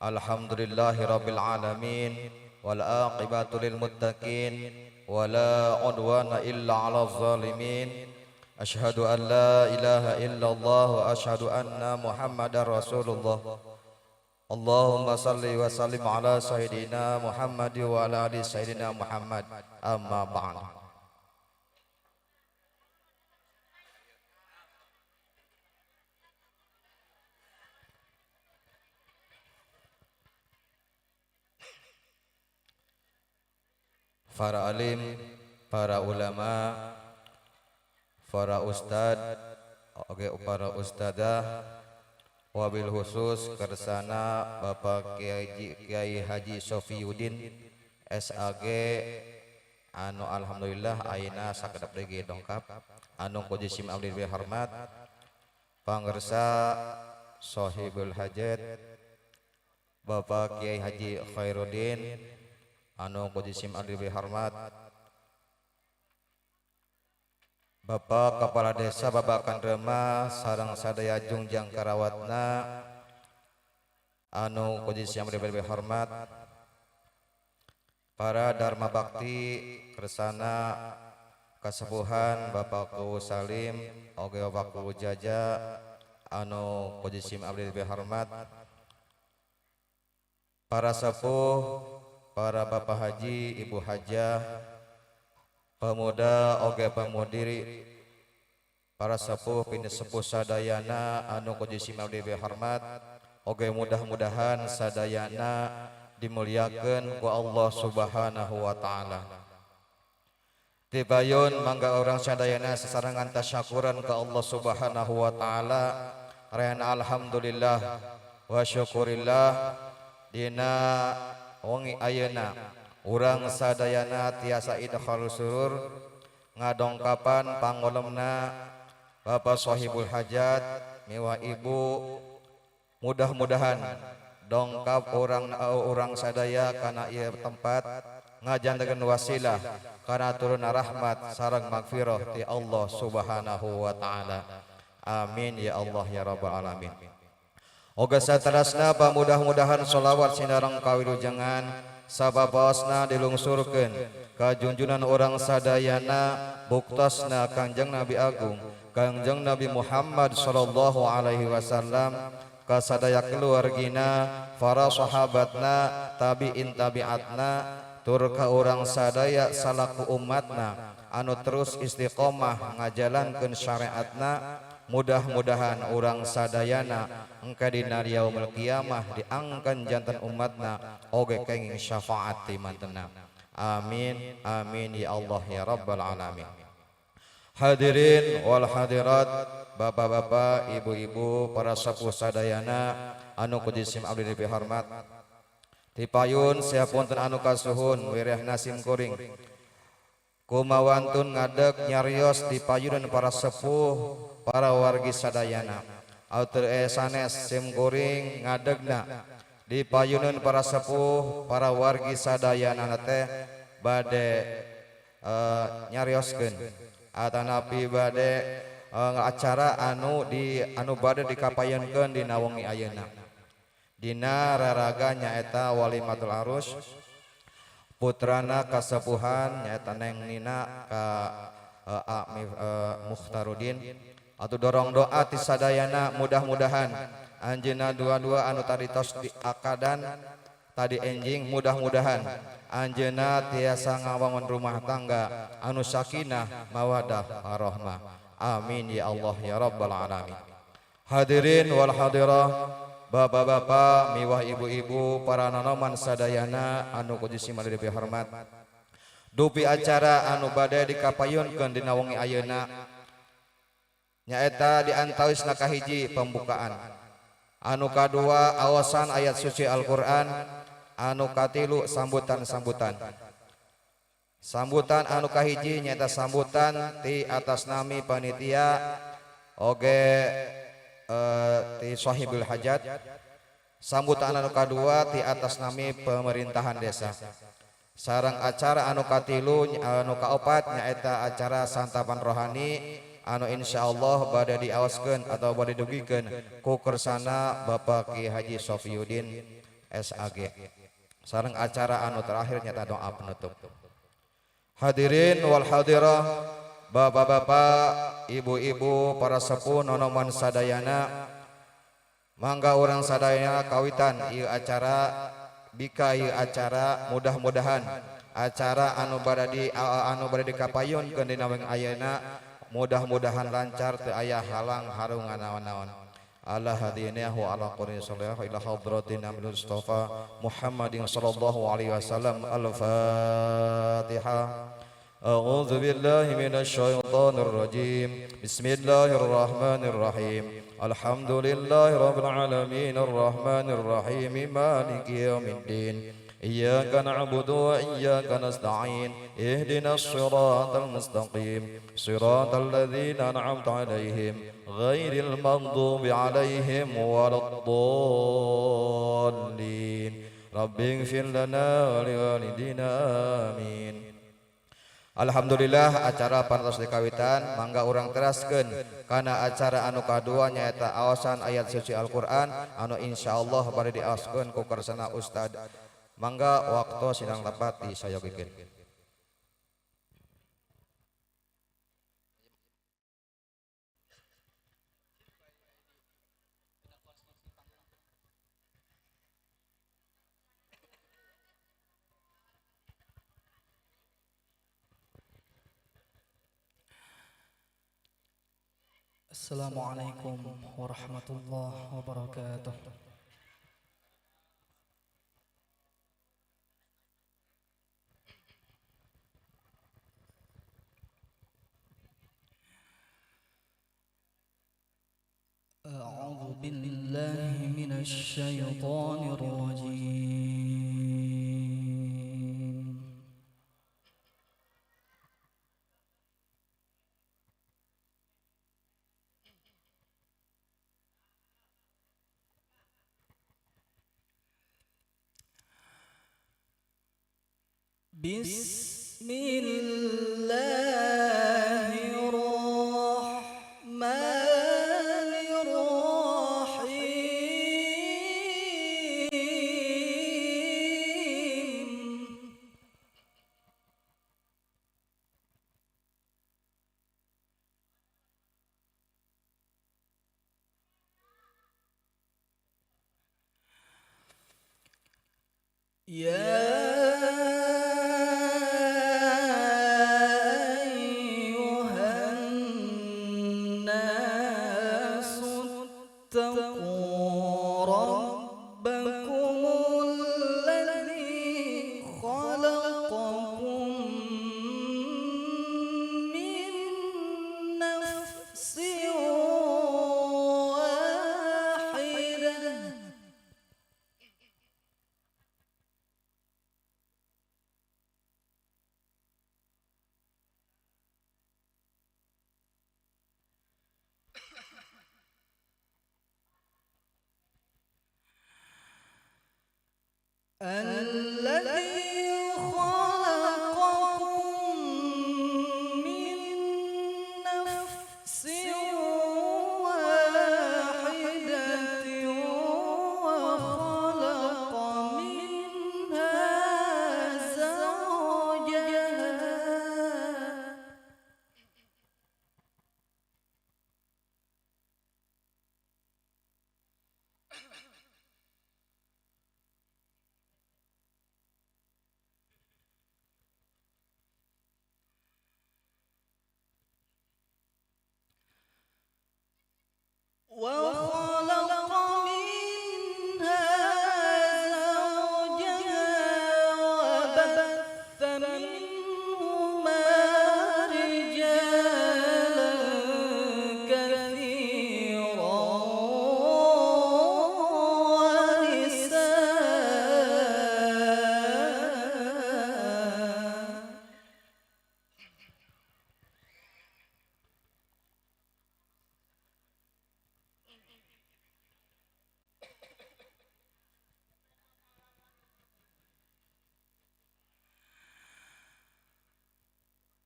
C: Alhamdulillahi rabbil alamin. Wal aqibatu lil muttaqin. Wala udwana illa ala zalimin. Ashhadu an la ilaha illallah wa ashhadu anna muhammadar rasulullah. Allahumma salli wa sallim ala sayyidina Muhammad wa ala ali sayyidina Muhammad amma ba'd. Para alim, para ulama, para ustad, para ustadzah, wabil khusus kersana Bapak Kiai Haji Sofiyuddin SAG anu alhamdulillah ayeuna sakedap deui dongkap anu kujisim abdi hormat pangersa Sohibul Hajat Bapak Kiai Haji Khairuddin anu kujisim abdi hormat Bapak Kepala Desa Babakan Rema sareng sadaya jungjang karawatna anu kujisim abdi hormat para Dharma Bakti kersana kasepuhan Bapak Ku Salim oge Bapak Ku Jaja anu kujisim abdi hormat para sepuh para Bapak Haji Ibu Hajah pemuda oge pemudiri para sepuh pini sepuh sadayana anu kujisim abdi hormat oge mudah-mudahan sadayana dimuliakeun ku Allah Subhanahu wa taala. Tibayun mangga orang sadayana sesarengan tasyakuran ke Allah Subhanahu wa taala rayana alhamdulillah wa syukurillah dina wengi ayeuna urang sadayana tiasa idkhal surur ngadongkapan pangolemna Bapak Sohibul Hajat miwa Ibu mudah-mudahan dongkap orang sadaya kana ieu tempat ngajandakeun wasilah kana turuna rahmat sareng magfirah ti Allah Subhanahu wa taala. Amin ya Allah ya rabbal alamin. Oga saterasna pamudah-mudahan sholawat sinareng kawilujengan sababosna dilungsurkeun ka junjunan orang sadayana buktosna Kangjeng Nabi Agung Kangjeng Nabi Muhammad sallallahu alaihi wasallam ka sadaya keluargina para sahabatna tabiin tabiatna tur ka urang sadaya salaku umatna anu terus istiqomah ngajalankeun syariatna. Mudah-mudahan orang sadayana engka dina yaumul kiamah diangkan jantan umatna oge kenging syafaat ti mantena. Amin amin ya Allah ya rabbal alamin. Hadirin wal hadirat, bapak-bapak, ibu-ibu, para sepuh sadayana anu kujisim abdi dipihormat. Ti payun sapunten anu kasuhun wireh nasim kuring. Kumawantun ngadeg nyarios di payunan para sepuh para wargi sadayana auteur sanes sim kuring ngadegna di payunan para sepuh para wargi sadayana teh bade nyarioskeun atanapi bade acara anu bade dikapayeunkeun dina wengi ayeuna dina raraga nyaeta walimatul arus putrana kasepuhan nyaeta Neng Nina ka Mukhtarudin atau dorong doa ti sadayana mudah-mudahan anjeunna dua-dua anu tadi tos diakadan tadi enjing mudah-mudahan anjeunna tiasa ngawangun rumah tangga anu sakinah mawadah warahmah. Amin ya Allah ya rabbal alamin. Hadirin wal hadirah, bapak-bapak, miwah ibu-ibu, para nanoman sadayana anu kujisim abdi dipihormat. Dupi acara anu bade dikapayunkeun dina wengi ayeuna nyaeta diantawisna kahiji pembukaan, anu kadua awasan ayat suci Al-Qur'an, anu katilu sambutan-sambutan. Sambutan anu kahiji nyaeta sambutan ti atas nami panitia oge ti sahibul hajat. Sambutan anu kadua ti atas nami pemerintahan desa. Sareng acara anu katilu anu kaopat nyaeta acara santapan rohani anu insyaallah bade diaoskeun atau bade dugikeun ku kersana Bapak Ki Haji Sofiyuddin SAG. Sareng acara anu terakhir nyaeta doa penutup. Hadirin wal hadirah, bapak-bapak, ibu-ibu, para sepuh nonoman sadayana, mangga orang sadayana kawitan ieu acara bika ieu acara mudah-mudahan acara anu bade dikapayunkeun dina wengi ayeuna mudah-mudahan lancar teu aya halang harungan naon-naon. Ala hadinahu ala qur'an sallallahu ila hadratin Nabi Mustafa Muhammadin sallallahu alaihi wasallam. Al-Fatihah. A'udzu billahi minasy syaithanir rajim. Bismillahirrahmanir rahim. Alhamdulillahi rabbil alamin arrahmanir rahim maliki yaumiddin. Iyyaka na'budu wa iyyaka nasta'in. Ihdinas siratal mustaqim. Siratal ladzina an'amta 'alaihim ghairil maghdubi 'alaihim waladdallin. Rabbighfir lana wa liwalidina amin. Alhamdulillah acara pantos dikawitan mangga urang teraskeun kana acara anu kadua nyaeta awasan ayat suci Al-Qur'an anu insyaallah bade diaoskeun ku kersana Ustad. Mangga waktu sidang lepat disayogikeun.
D: Assalamualaikum warahmatullahi wabarakatuh. A'udzu billahi minasy syaithanir rajim. Bismillahirrahmanirrahim.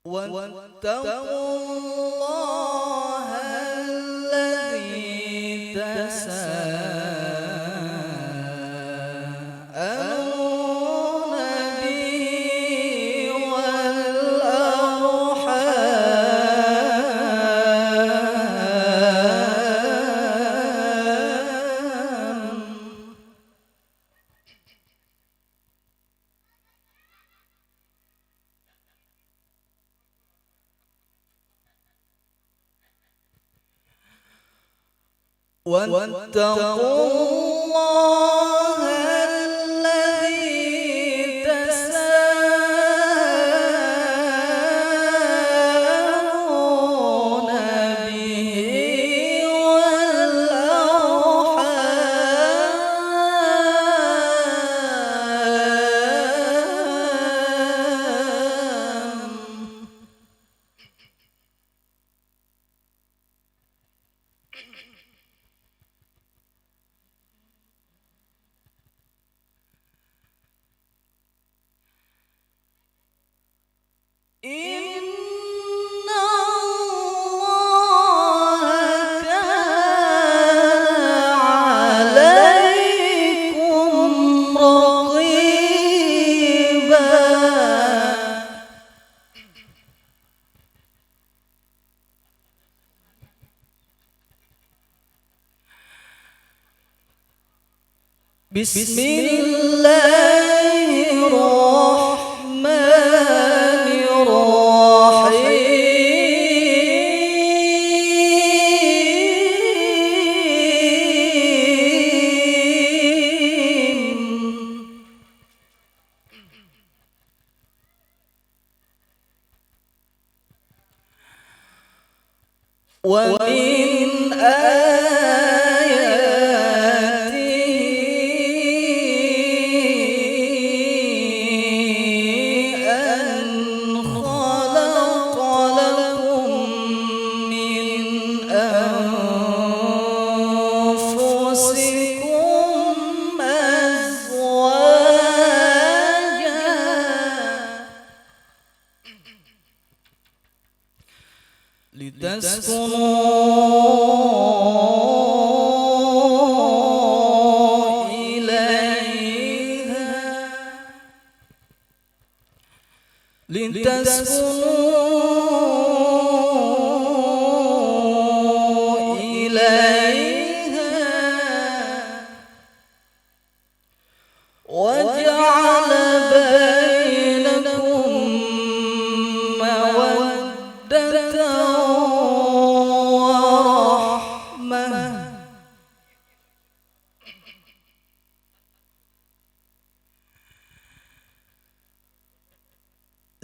D: واتقوا الله الذي تساءلون به والأرحام واتقوا الله الذي تساءلون به والأرحام إن الله كان عليكم رقيبا بسم الله الرحمن الرحيم ومن آياته أن خلق لكم من أنفسكم أزواجا لتسكنوا إليها وجعل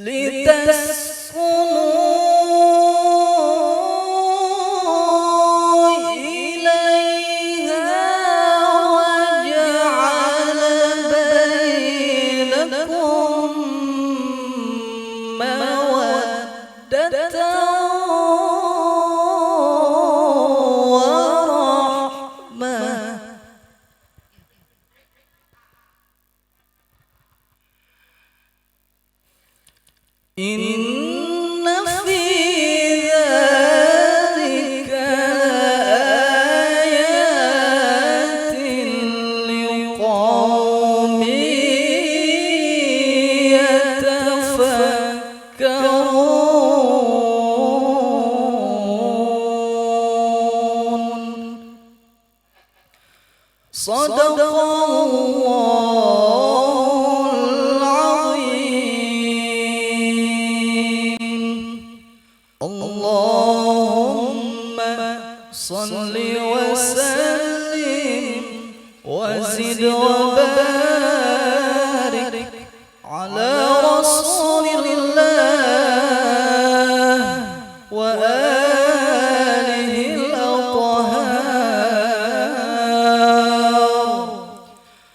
D: لتسكنوا إليها وجعل بينكم مودة ورحمة إن في ذلك لآيات لقوم يتفكرون صدق الله العظيم اللهم صل وسلم وزد وبارك على رسول الله وآله الأطهار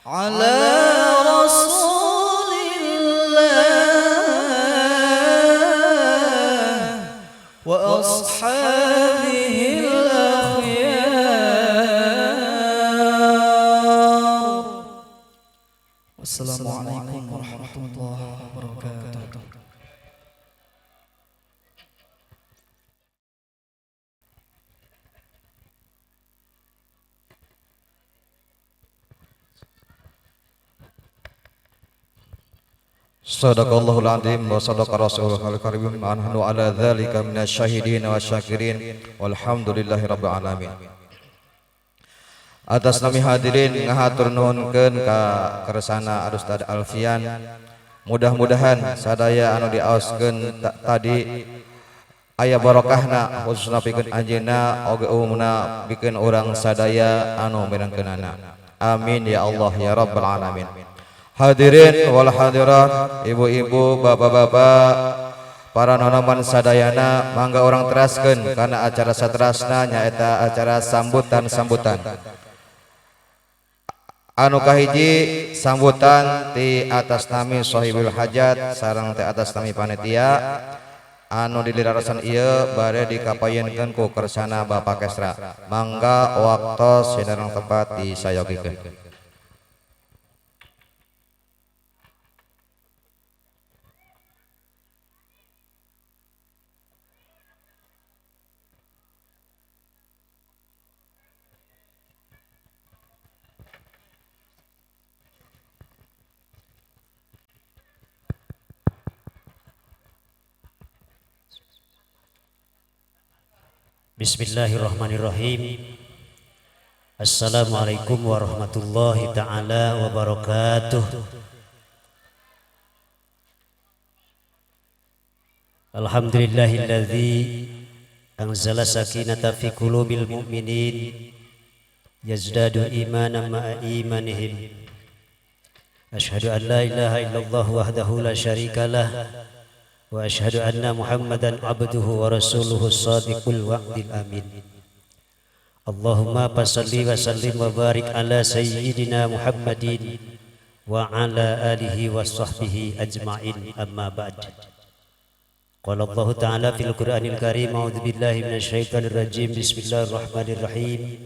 D: على رسول الله وأصحابه الأخيار والسلام عليكم ورحمة الله وبركاته.
C: Sadaqallahul azim wa sadaqa rasulul karim wa nahnu ala dzalika minasyahidin wa syakirin walhamdulillahi rabbil alamin. Atas nami hadirin ngahatur nuhunkeun ka kersana Ustaz Alfian, mudah-mudahan sadaya anu diaoskeun tadi aya barokahna khususna pikeun anjeunna oge umumna pikeun urang sadaya anu mirengkeunana. Amin ya Allah ya rabbal alamin. Hadirin wal hadirat, ibu-ibu, bapak-bapak, para nonoman sadayana, mangga orang teraskeun karena acara saterasna nyaeta acara sambutan-sambutan. Anu kahiji sambutan ti atas nami Sohibul Hajat sareng ti atas nami panitia anu dilirarasan ieu bare dikapayenkeun ku kersana Bapak Kesra. Mangga waktos sinareng tepat disayogikeun.
E: Bismillahirrahmanirrahim. Assalamualaikum warahmatullahi ta'ala wabarakatuh. Alhamdulillahilladzi anzala sakinata fi qulubil mu'minin yazdadu imanan ma'a imanihim. Asyhadu an la ilaha illallah wahdahu la syarikalah wa asyhadu anna Muhammadan abduhu wa rasuluhu shadiqul wa'dil amin. Allahumma salli wa sallim wa barik ala sayyidina Muhammadin wa ala alihi wa sahbihi ajma'in, amma ba'd. Qala Allah ta'ala fil Qur'anil Karim, a'udzu billahi minasy syaithanir rajim, bismillahirrahmanirrahim.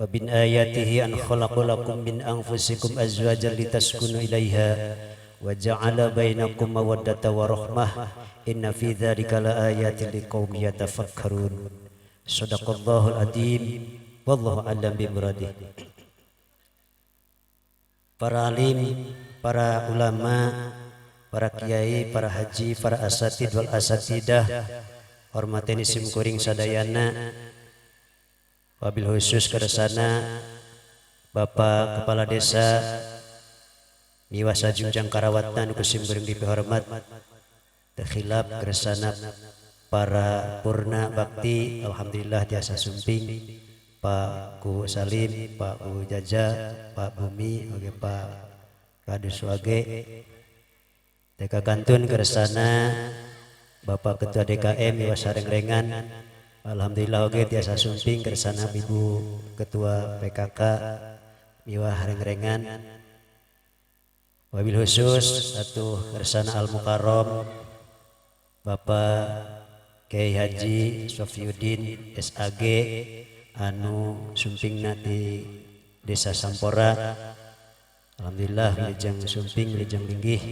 E: Wa bin ayatihi an khalaqa lakum min anfusikum azwajan litaskunu ilaiha wa ja'ala bainakum mawaddatan wa rahmah inna fi dzalika laayatin liqaumin yatafakkarun. Shadaqallahul adzim wallahu a'lam bimuradih. Para alim, para ulama, para kiai, para haji, para asatid wal asatidah, hormateni simkuring sadayana, wabil khusus keresana Bapak Kepala Desa Miwasa Junjang Karawatan kusim kuring dipihormat tekhilap keresana para purna bakti, alhamdulillah jasa sumping Pak Ku Salim, Pak Ku Jaja, Pak Bumi, oke Pak Kadus Wage, Teka kantun kersana Bapak Ketua DKM Iwa Sarengrengan. Alhamdulillah oge tiasa sumping kersana Ibu Ketua PKK Iwa Harengrengan. Wabil khusus satu kersana Al Mukarrom Bapak Kiai Haji Sofiuddin SAG anu sumpingna di Desa Sampora. Alhamdulillah wilujeng sumping wilujeng linggih.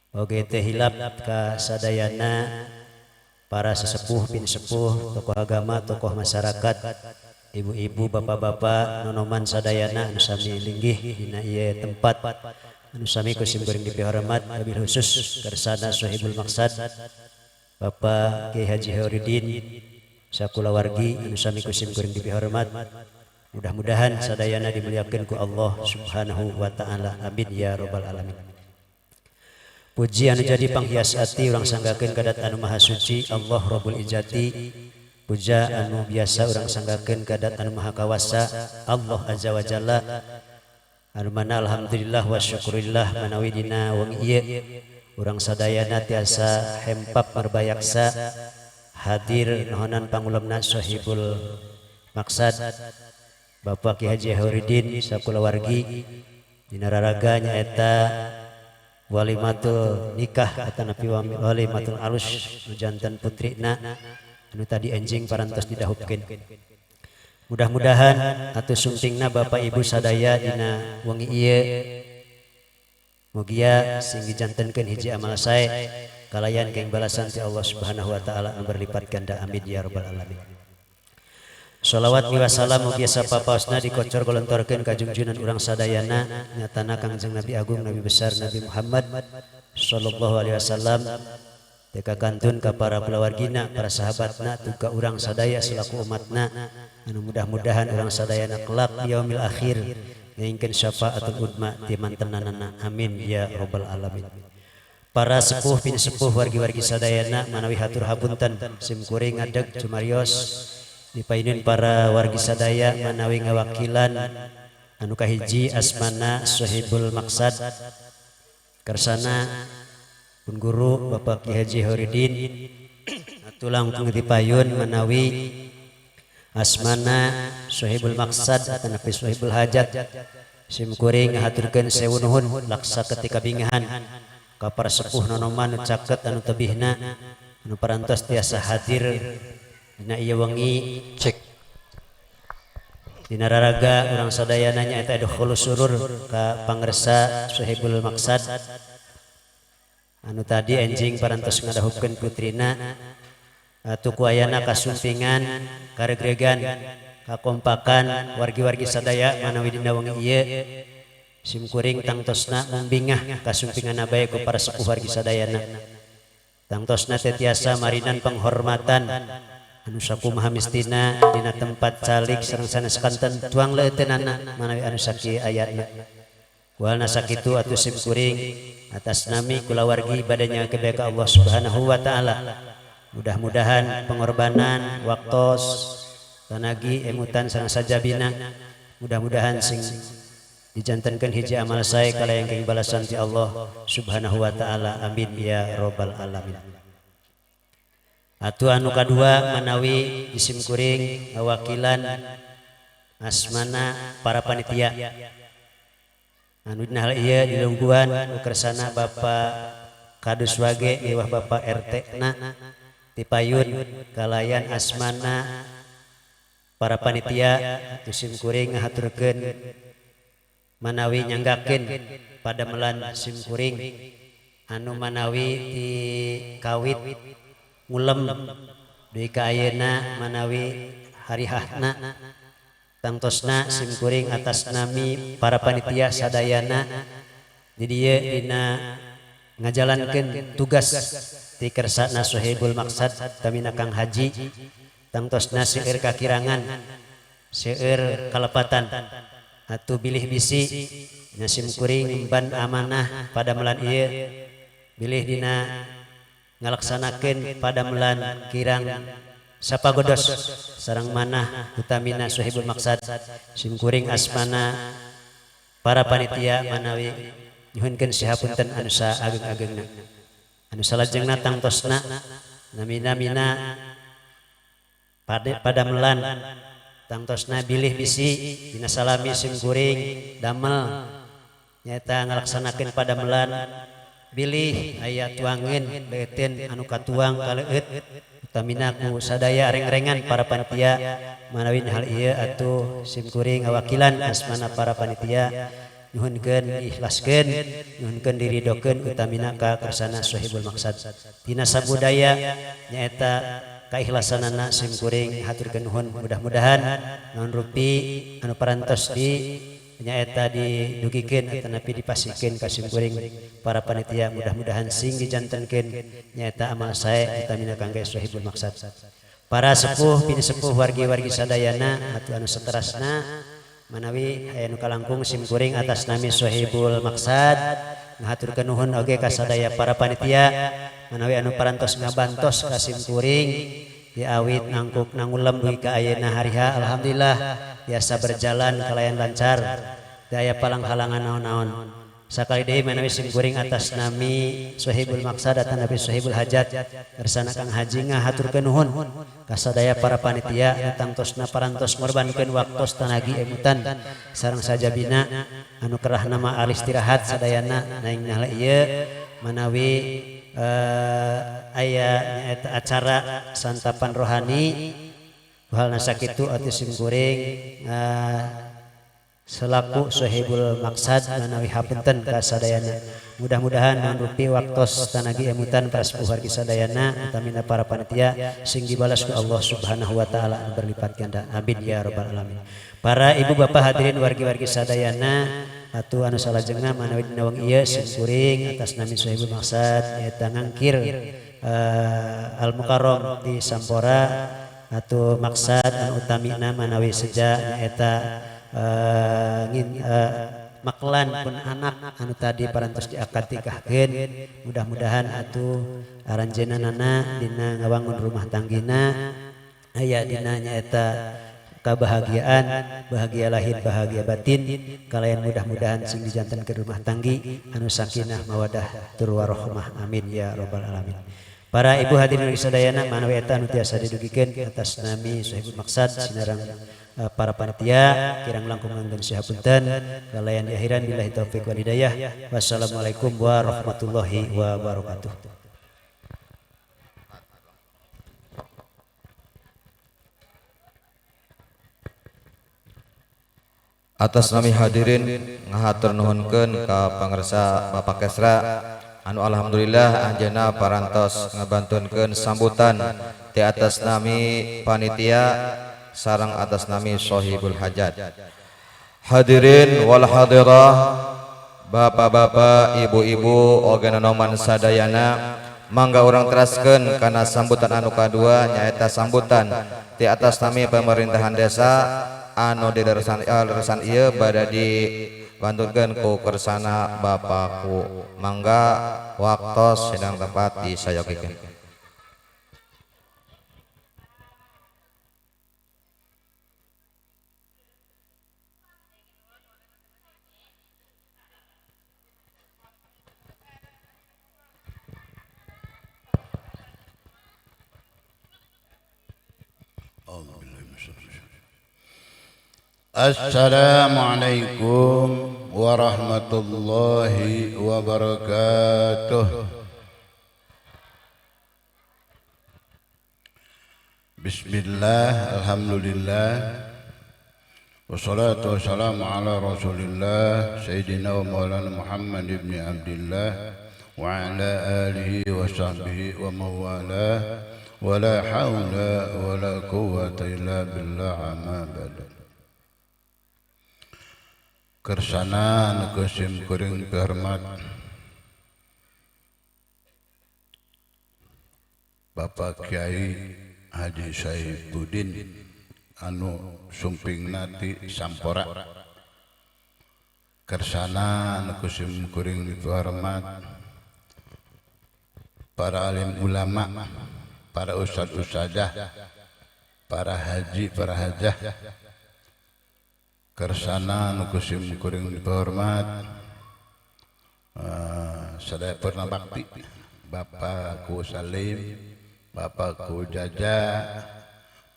E: Oge teh hilap ka sadayana para sesepuh bin sepuh, tokoh agama, tokoh masyarakat, ibu-ibu, bapak-bapak, nonoman sadayana anu sami linggih dina ieu tempat anu sami kusim goreng dipihormat. Wabil khusus kersana Sohibul Maksad Bapak Kiai Haji Hauridin sakulawargi anu sami kusim goreng dipihormat. Mudah-mudahan sadayana dimuliakeun ku Allah Subhanahu wa taala. Amin ya rabbal alamin. Puji anu jadi panghias ati urang sanggakeun kadat anu maha suci Allah Rabbul Izzati. Puja anu biasa urang sanggakeun kadat anu maha kawasa Allah Azza wa Jalla. Anu mana alhamdulillah wa syukurillah manawi dina wengi ieu urang sadayana tiasa hempap marbayaksa hadir nohonan pangulemna Sohibul Maksad Bapak Kiai Haji Hauridin sakulawargi dina raraga nyaeta walimatul nikah atau napi walimatul alus jantan putrina anu tadi enjing parantos didahupkeun. Mudah-mudahan atuh sumpingna Bapak Ibu sadaya dina wengi ieu mugia sing dijantenkeun hiji amal sae kalayan keng balasan ti Allah Subhanahu wa taala anu berlipat ganda. Amin ya rabbal alamin. Shalawat wa salam mugia sapapaosna dikocor golontorkeun ka junjunan urang sadayana nyatana Kangjeng Nabi Agung Nabi besar Nabi Muhammad sallallahu alaihi wasallam. Teka kantun ka para kulawargina, para sahabatna, tuga urang sadaya selaku umatna anu mudah-mudahan urang sadayana kelak di yaumil akhir ngaingkeun syafaatul udma ti mantenanana. Amin ya rabbal alamin. Para sepuh bin sepuh wargi-wargi sadayana manawi hatur hapunten sim kuring ngadeg cumarios dipainin para wargi sadaya manawi ngawakilan anu kahiji asmana Sohibul Maksad kersana pun guru Bapak Kiai Haji Hauridin atuh langkung dipayun manawi asmana Sohibul Maksad atau napi Sohibul Hajat sim kuring ngahaturkeun sewu nuhun laksa ketika bingahan ka para sepuh nonoman anu caket anu tebihna anu parantos tiasa hadir dina ieu wengi cek dina raraga urang sadayana nyaeta dukhulus surur ka pangresa Sohibul Maksad anu tadi enjing parantos ngadahupkeun putrina atuh kuayana kasumpingan karegregan kakompakan wargi-wargi sadaya manawi dina wengi ieu sim kuring tangtosna mumbingah kasumpingan bae ku para sepuh wargi sadayana tangtosna tetiasa marinan penghormatan anu sakumaha mistina dina tempat calik sareng sanes kanten tuang leuteunana manawi anu sakieu ayatna. Walna sakitu atuh sim kuring atas nami kulawargi badanya kebae ka Allah Subhanahu wa taala. Mudah-mudahan pengorbanan waktos tanagi emutan sareng sajabina mudah-mudahan sing dijantenkeun hiji amal sae kalayang keng balasan ti Allah Subhanahu wa taala. Amin ya rabbal alamin. Atuh anu kadua manawi isim kuring wakilan asmana para panitia anu dina hal ieu dilungguhan kersana Bapak Kadus Wage miwah Bapak RT na tipayun kalayan asmana para panitia isim kuring ngahaturkeun manawi nyanggakeun pada melan sim kuring anu manawi ti kawit ngulem deui ka ayeuna manawi harihahna tangtosna sim kuring atas nami para panitia sadayana di dieu dina ngajalankeun tugas ti kersana Sohibul Maksad tamina Kang Haji tangtosna seueur kakirangan seueur kalepatan atuh bilih bisi nya sim kuring ban amanah pada melan ieu bilih dina ngalaksanakeun pada melan kirang sapagodos sareng manah utamina Sohibul Maksad sim kuring asmana para panitia manawi nyuhunkeun sihapunten anu saageng-agengna anu salajengna tangtosna namina pada melan tangtosna bilih bisi dina salami sim kuring damel nyaeta ngalaksanakeun pada melan bilih aya tuangeun leuten anu katuang kaleueut utamina ku sadaya reng-rengan para panitia manawi hal ieu atuh sim kuring ngawakilan asmana para panitia nyuhunkeun ikhlaskeun nyuhunkeun diridokeun utamina ka kersana Sohibul Maqsad tina sabudaya nyaeta kaikhlasanana sim kuring haturkeun nuhun mudah-mudahan naon rupi anu parantos di nyaeta didugikeun atanapi dipasikeun ka sim kuring para panitia mudah-mudahan sing dijantenkeun nyaeta amal sae utamina kangge Sohibul Maqsad para sepuh pini sepuh wargi-wargi sadayana atuh anu saterasna manawi aya nu kalangkung sim kuring atas nami Sohibul Maqsad ngahaturkeun nuhun oge ka sadaya para panitia manawi anu parantos ngabantos ka sim kuring diawit nangkuk nangulem dugi ka ayeuna hariha alhamdulillah biasa berjalan kalayan lancar daya palang halangan naon-naon sakali deui manawi sim kuring atas nami Sohibul Maqsad atanapi Sohibul Hajat kersana Kang Haji ngahaturkeun nuhun ka sadaya para panitia anu tangtosna parantos ngorbankeun waktos tanagi emutan sareng sajabina anu kerah nama alistirahat sadayana naing nyaho ieu manawi aya nyaeta acara santapan rohani hal sakitu atuh sim kuring selaku Sohibul Maqsad manawi hapunten ka sadayana mudah-mudahan mangrupi waktos tanagi emutan para sepuh wargi sadayana utamina para panitia sing dibalas ku Allah Subhanahu wa taala berlipat ganda amin ya rabbal alamin. Para ibu bapak hadirin wargi-wargi sadayana atuh anu salajengna manawi dina wong ieu sim kuring atas nami Sohibul Maqsad nyaeta ngangkir Al Mukarram di Sampora atuh maksad anu utamina manawi seja nyaeta maklan pun anak anu tadi parantos diakad nikahkeun mudah-mudahan atuh aranjeunana dina ngawangun rumah tanggina aya dina nyaeta kebahagiaan bahagia lahir bahagia batin kalayan mudah-mudahan sing dijanten ke rumah tanggi anu sakinah mawadah tur warahmah amin ya rabbal alamin. Para ibu hadirin sadayana manawi eta anu tiasa didugikeun atas nami Sohibul Maqsad sinareng para panitia kirang langkung nganggeun sihapunten kalayan di akhiran billahi taufik wal hidayah wassalamualaikum warahmatullahi wabarakatuh.
C: Atas nami hadirin ngahatur nuhunkeun ka pangarsa Bapak Kesra anu alhamdulillah anjeunna parantos ngabantunkeun sambutan ti atas nami panitia sareng atas nami Sohibul Hajat. Hadirin wal hadirah bapak-bapak ibu-ibu oge noman sadayana mangga urang teraskeun kana sambutan anu kadua nyaeta sambutan ti atas nami pemerintahan desa anu di leresan ieu bada dibantunkeun ku kersana bapakku mangga waktos sedang tempat disayogikeun.
B: Assalamualaikum warahmatullahi wabarakatuh. Bismillah, alhamdulillah, wassalatu wassalamu ala rasulillah Sayyidina wa maulana Muhammad ibn Abdillah wa ala alihi wa sahbihi wa mawalah wa la hawla wa la quwwata illa billah amma ba'du. Kersana nu sim kuring hormat Bapak Kiai Haji Saifuddin anu sumpingna ti Sampora. Kersana nu sim kuring hormat para alim ulama, para ustad-ustadzah, para haji, para hajah. Kersana nu sim kuring dihormat
F: Sadaya pernah bakti Bapakku Salim, Bapakku Jaja,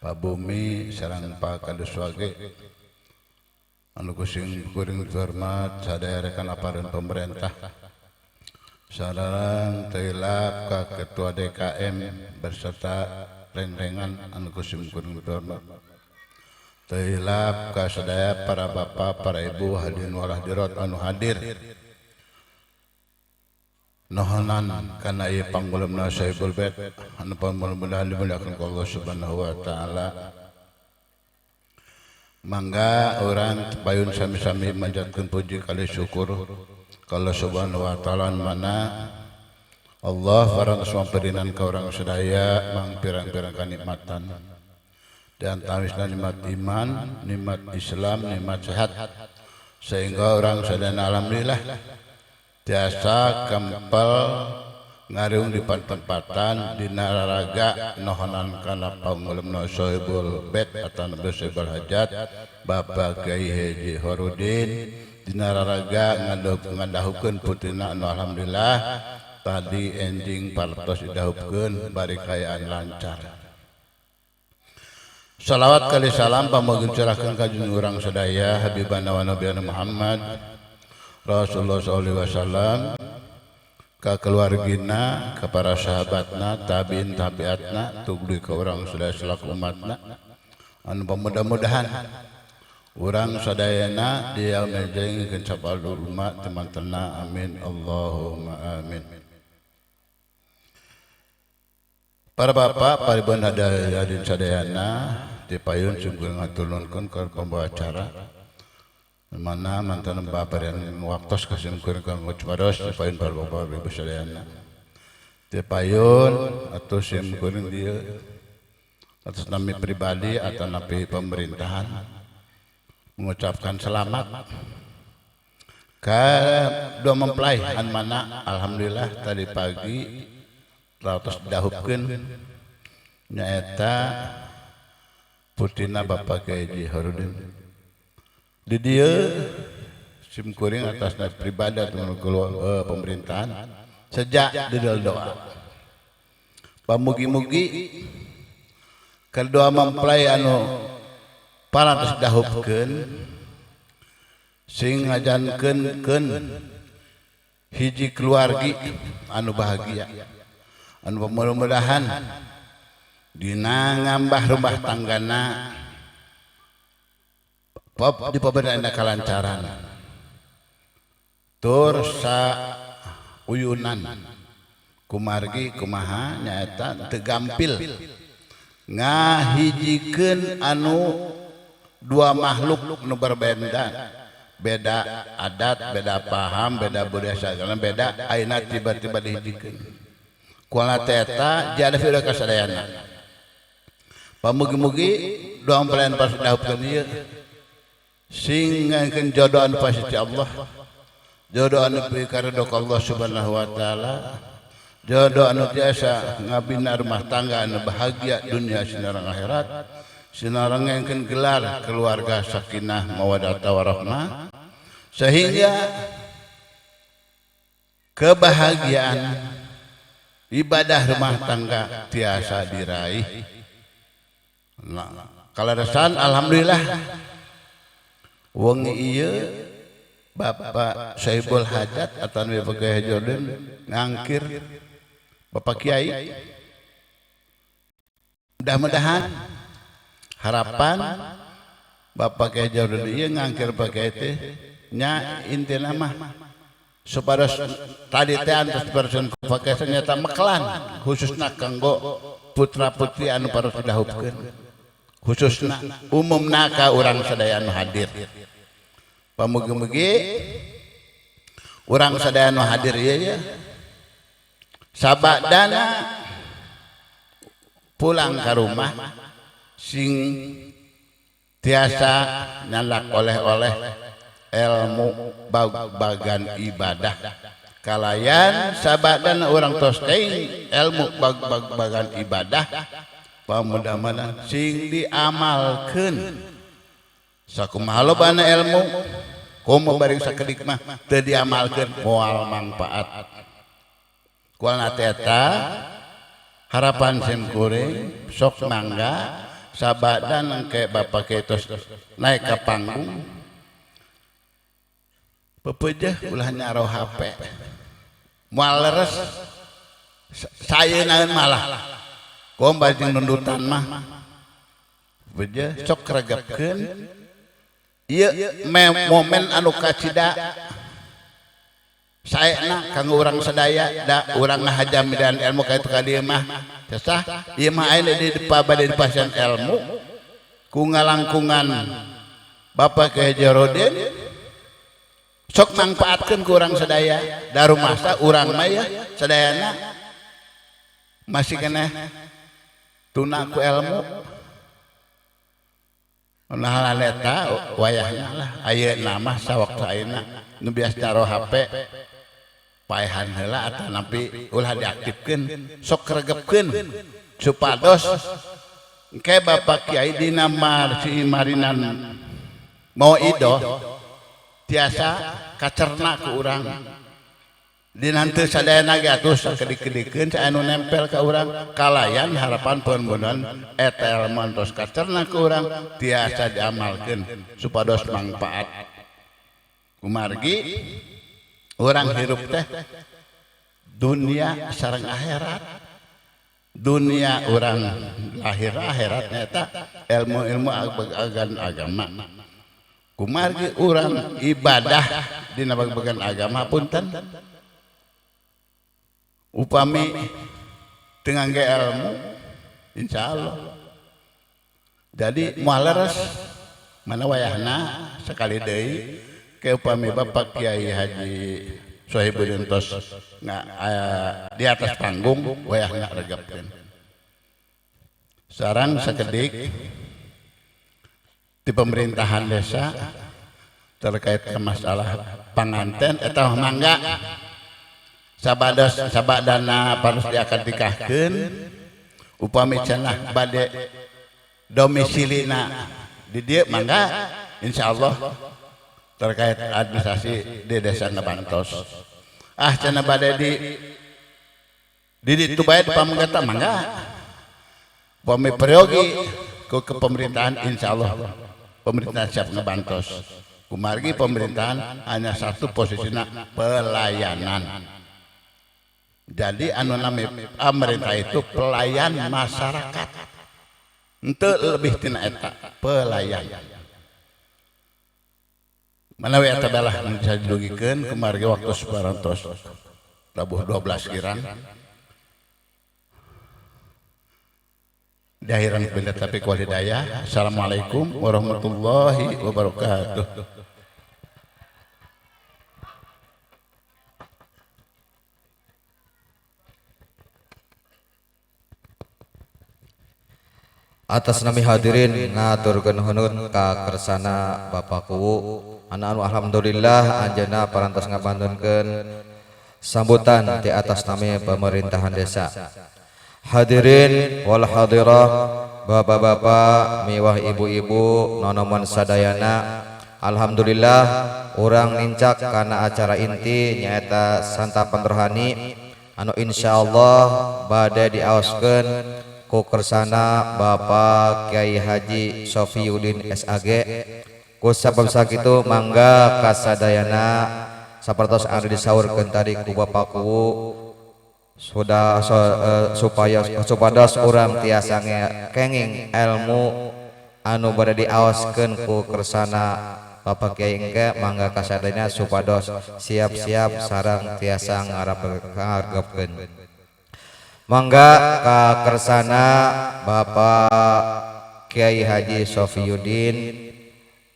F: Pak Bumi sareng Pak Kaduswage anu kusing kuring hormat sadaya rekan apareun pemerintah sareng teilap ka ketua DKM berserta rengrengan anu kusing kuring hormat teilap ka sadaya para bapak para ibu hadirin wal hadirat anu hadir nohonan kana ieu panggulumna Syaibul Bait anu mudah-mudahan dimuliakeun ku Allah Subhanahu wa taala. Mangga urang payun sami-sami manjatkeun puji kali syukur ka Allah Subhanahu wa taala mana Allah parantos mampirinan ka urang sadaya mang pirang-pirang kanikmatan. Di antawisna nikmat iman, nikmat Islam, nikmat sehat sehingga orang sadaya alhamdulillah tiasa kempel ngariung di tempatan di nararaga nohonan kana panggulumna Syaibul Bait atau Nabi Syaibul Hajat Bapak Kiai Haji Horudin di nararaga ngadahukeun putrina anu alhamdulillah tadi ending partos didahupkeun bari kayaan lancar. Salawat kali salam pamogi curahkeun ka junjungan urang sadaya Habibana wa Nabiyana Muhammad Rasulullah SAW ka keluargina, ka para sahabatna, tabiin tabiatna, tugli ka urang sadaya selaku umatna anu mudah-mudahan urang sadayana dia ngejeng capal umat teman-teman amin Allahumma amin. Para bapak para ibu hadirin sadayana dipayun sungguh ngaturunkeun ka pembawa acara mana mantan bapak yang waktos kasih mungkin kanggo cumaros dipayun para bapak ibu sadayana dipayun atau simkuring dia atas nama pribadi atau nama pemerintahan mengucapkan selamat ke dua mempelai an mana alhamdulillah tadi pagi latos dahupkeun nyaeta putina Bapak Kiai Haji Horudin di dia simkuring atas nama pribadi atau pemerintahan sejak didol doa pamugi-mugi kedua mempelai anu parantos dahupkeun sing ngajankeun hiji keluargi anu bahagia anu mudah-mudahan dina ngambah rumah tanggana di pabadana kalancaran tur sa uyunan kumargi kumaha nyaeta teu gampil ngahijikeun anu dua makhluk nu berbeda beda adat beda paham beda budaya sagala beda ayeuna tiba-tiba dihijikeun kuala teta jada fira kasadayana pamugi-mugi doa pelayan pas dahupkeun ieu sing ngangkeun jodoh anu pasti Allah jodoh anu pikaridok Allah Subhanahu wa taala jodoh anu tiasa ngabina rumah tangga anu bahagia dunia sinareng akhirat sinareng ngangkeun gelar keluarga sakinah mawaddah warahmah sehingga kebahagiaan ibadah rumah tangga tiasa diraih. Nah, kalarasan alhamdulillah wong ieu Bapak Syaibul Hajat atau Bapak Kiai Jordan ngangkir Bapak Kiai. Mudah-mudahan harapan Bapak Kiai Jordan ieu ngangkir Bapak Kiai teh nya intina mah supados tadi teh antos person Bapak Kiai ternyata meklan khususna kanggo putra-putri anu paros didahupkeun khususna umumna ka urang sadaya anu hadir. Pamugi-mugi urang sadaya anu hadir ieu ya sabadana pulang ke rumah sing tiasa nyalak oleh-oleh ilmu bagan ibadah kalayan sabadana urang tos teuing ilmu bagan ibadah pamudah-mudahan sing diamalkeun sakumaha lobana ilmu komo bari sakedik mah teu diamalkeun moal manfaat kualna eta harapan sim kuring sok mangga sabadan engke bapak ketos naik ke panggung pepeujeuh ulah nyaro HP moal leres sayeuna malah kom bajing nundutan mah beujeuh sok regepkeun ieu momen anu kacida saena kanggo urang sadaya da urang ngahajam dan ilmu ka itu ka dieu mah sah ieu mah aya di bade dipasian ilmu ku ngalangkungan Bapak Kyai Jarodin sok manfaatkeun ku urang sadaya da rumasa urang mah ya sadayana masih keneh tuna ku ilmu nah eta wayahna lah ayeuna mah sawaktu ayeuna nu biasa caro HP paehan heula atawa napi ulah diaktifkeun sok regepkeun supados engke Bapak Kiai dina si marinan mauidoh tiasa kacerna ku urang dina teu sadayana ge atuh sakedik-kedikeun anu nempel ka urang kalayan harapan pun-punan eta ilmu tos kacerna ku urang tiasa diamalkeun supados manfaat kumargi urang hirup teh dunia sareng akhirat dunia urang lahir akhirat eta ilmu-ilmu agan agama kumargi urang ibadah dina bagean agama punten upami dengan ilmu insyaallah jadi moal leres mana wayahna sekali deui ke upami Bapak Kiai Haji Sohibuddin tos di atas panggung wayahna regepkeun sareng sakedik di pemerintahan desa terkait ke masalah panganten eta mangga sabadana parus akan nikahkeun upami cenah bade domisilina di dieu mangga insyaallah terkait administrasi di desa Nabantos cenah bade di ditu bae di pamengeta mangga upami periogi ke pemerintahan insyaallah pemerintahan siap Nabantos kumargi pemerintahan hanya satu posisinya pelayanan. Jadi anu nami pemerintah itu pelayan masyarakat. Henteu lebih tina eta pelayan. Manawi eta belah bisa didugikeun kumargi waktu sabarantos labuh 12 kirang. Di akhiran benda tapi kual hidayah. Assalamualaikum warahmatullahi wabarakatuh.
C: Atas nami hadirin ngaturkeun hunun ka kersana Bapak Kuwu anu alhamdulillah anjeunna parantos ngabantunkeun sambutan di atas nami pemerintahan desa. Hadirin wal hadirah bapak-bapak miwah ibu-ibu nonomon sadayana alhamdulillah urang nincak kana acara inti nyaeta santapan rohani anu insyaallah bade diaoskeun ku kersana Bapak Kyai Haji Sofiyuddin SAG ku sabab sakitu mangga kasadayana sapertos anu disaurkeun tadi ku Bapak Kuwu sudah supaya supados urang tiasa kenging ilmu anu bade diaoskeun ku kersana Bapak Kyai engke mangga kasadayana supados siap-siap sareng tiasa ngarepkeun. Mangga ka kersana Bapak Kyai Haji Sofiyuddin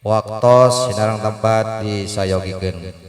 C: waktos sinarang tempat disayogikeun.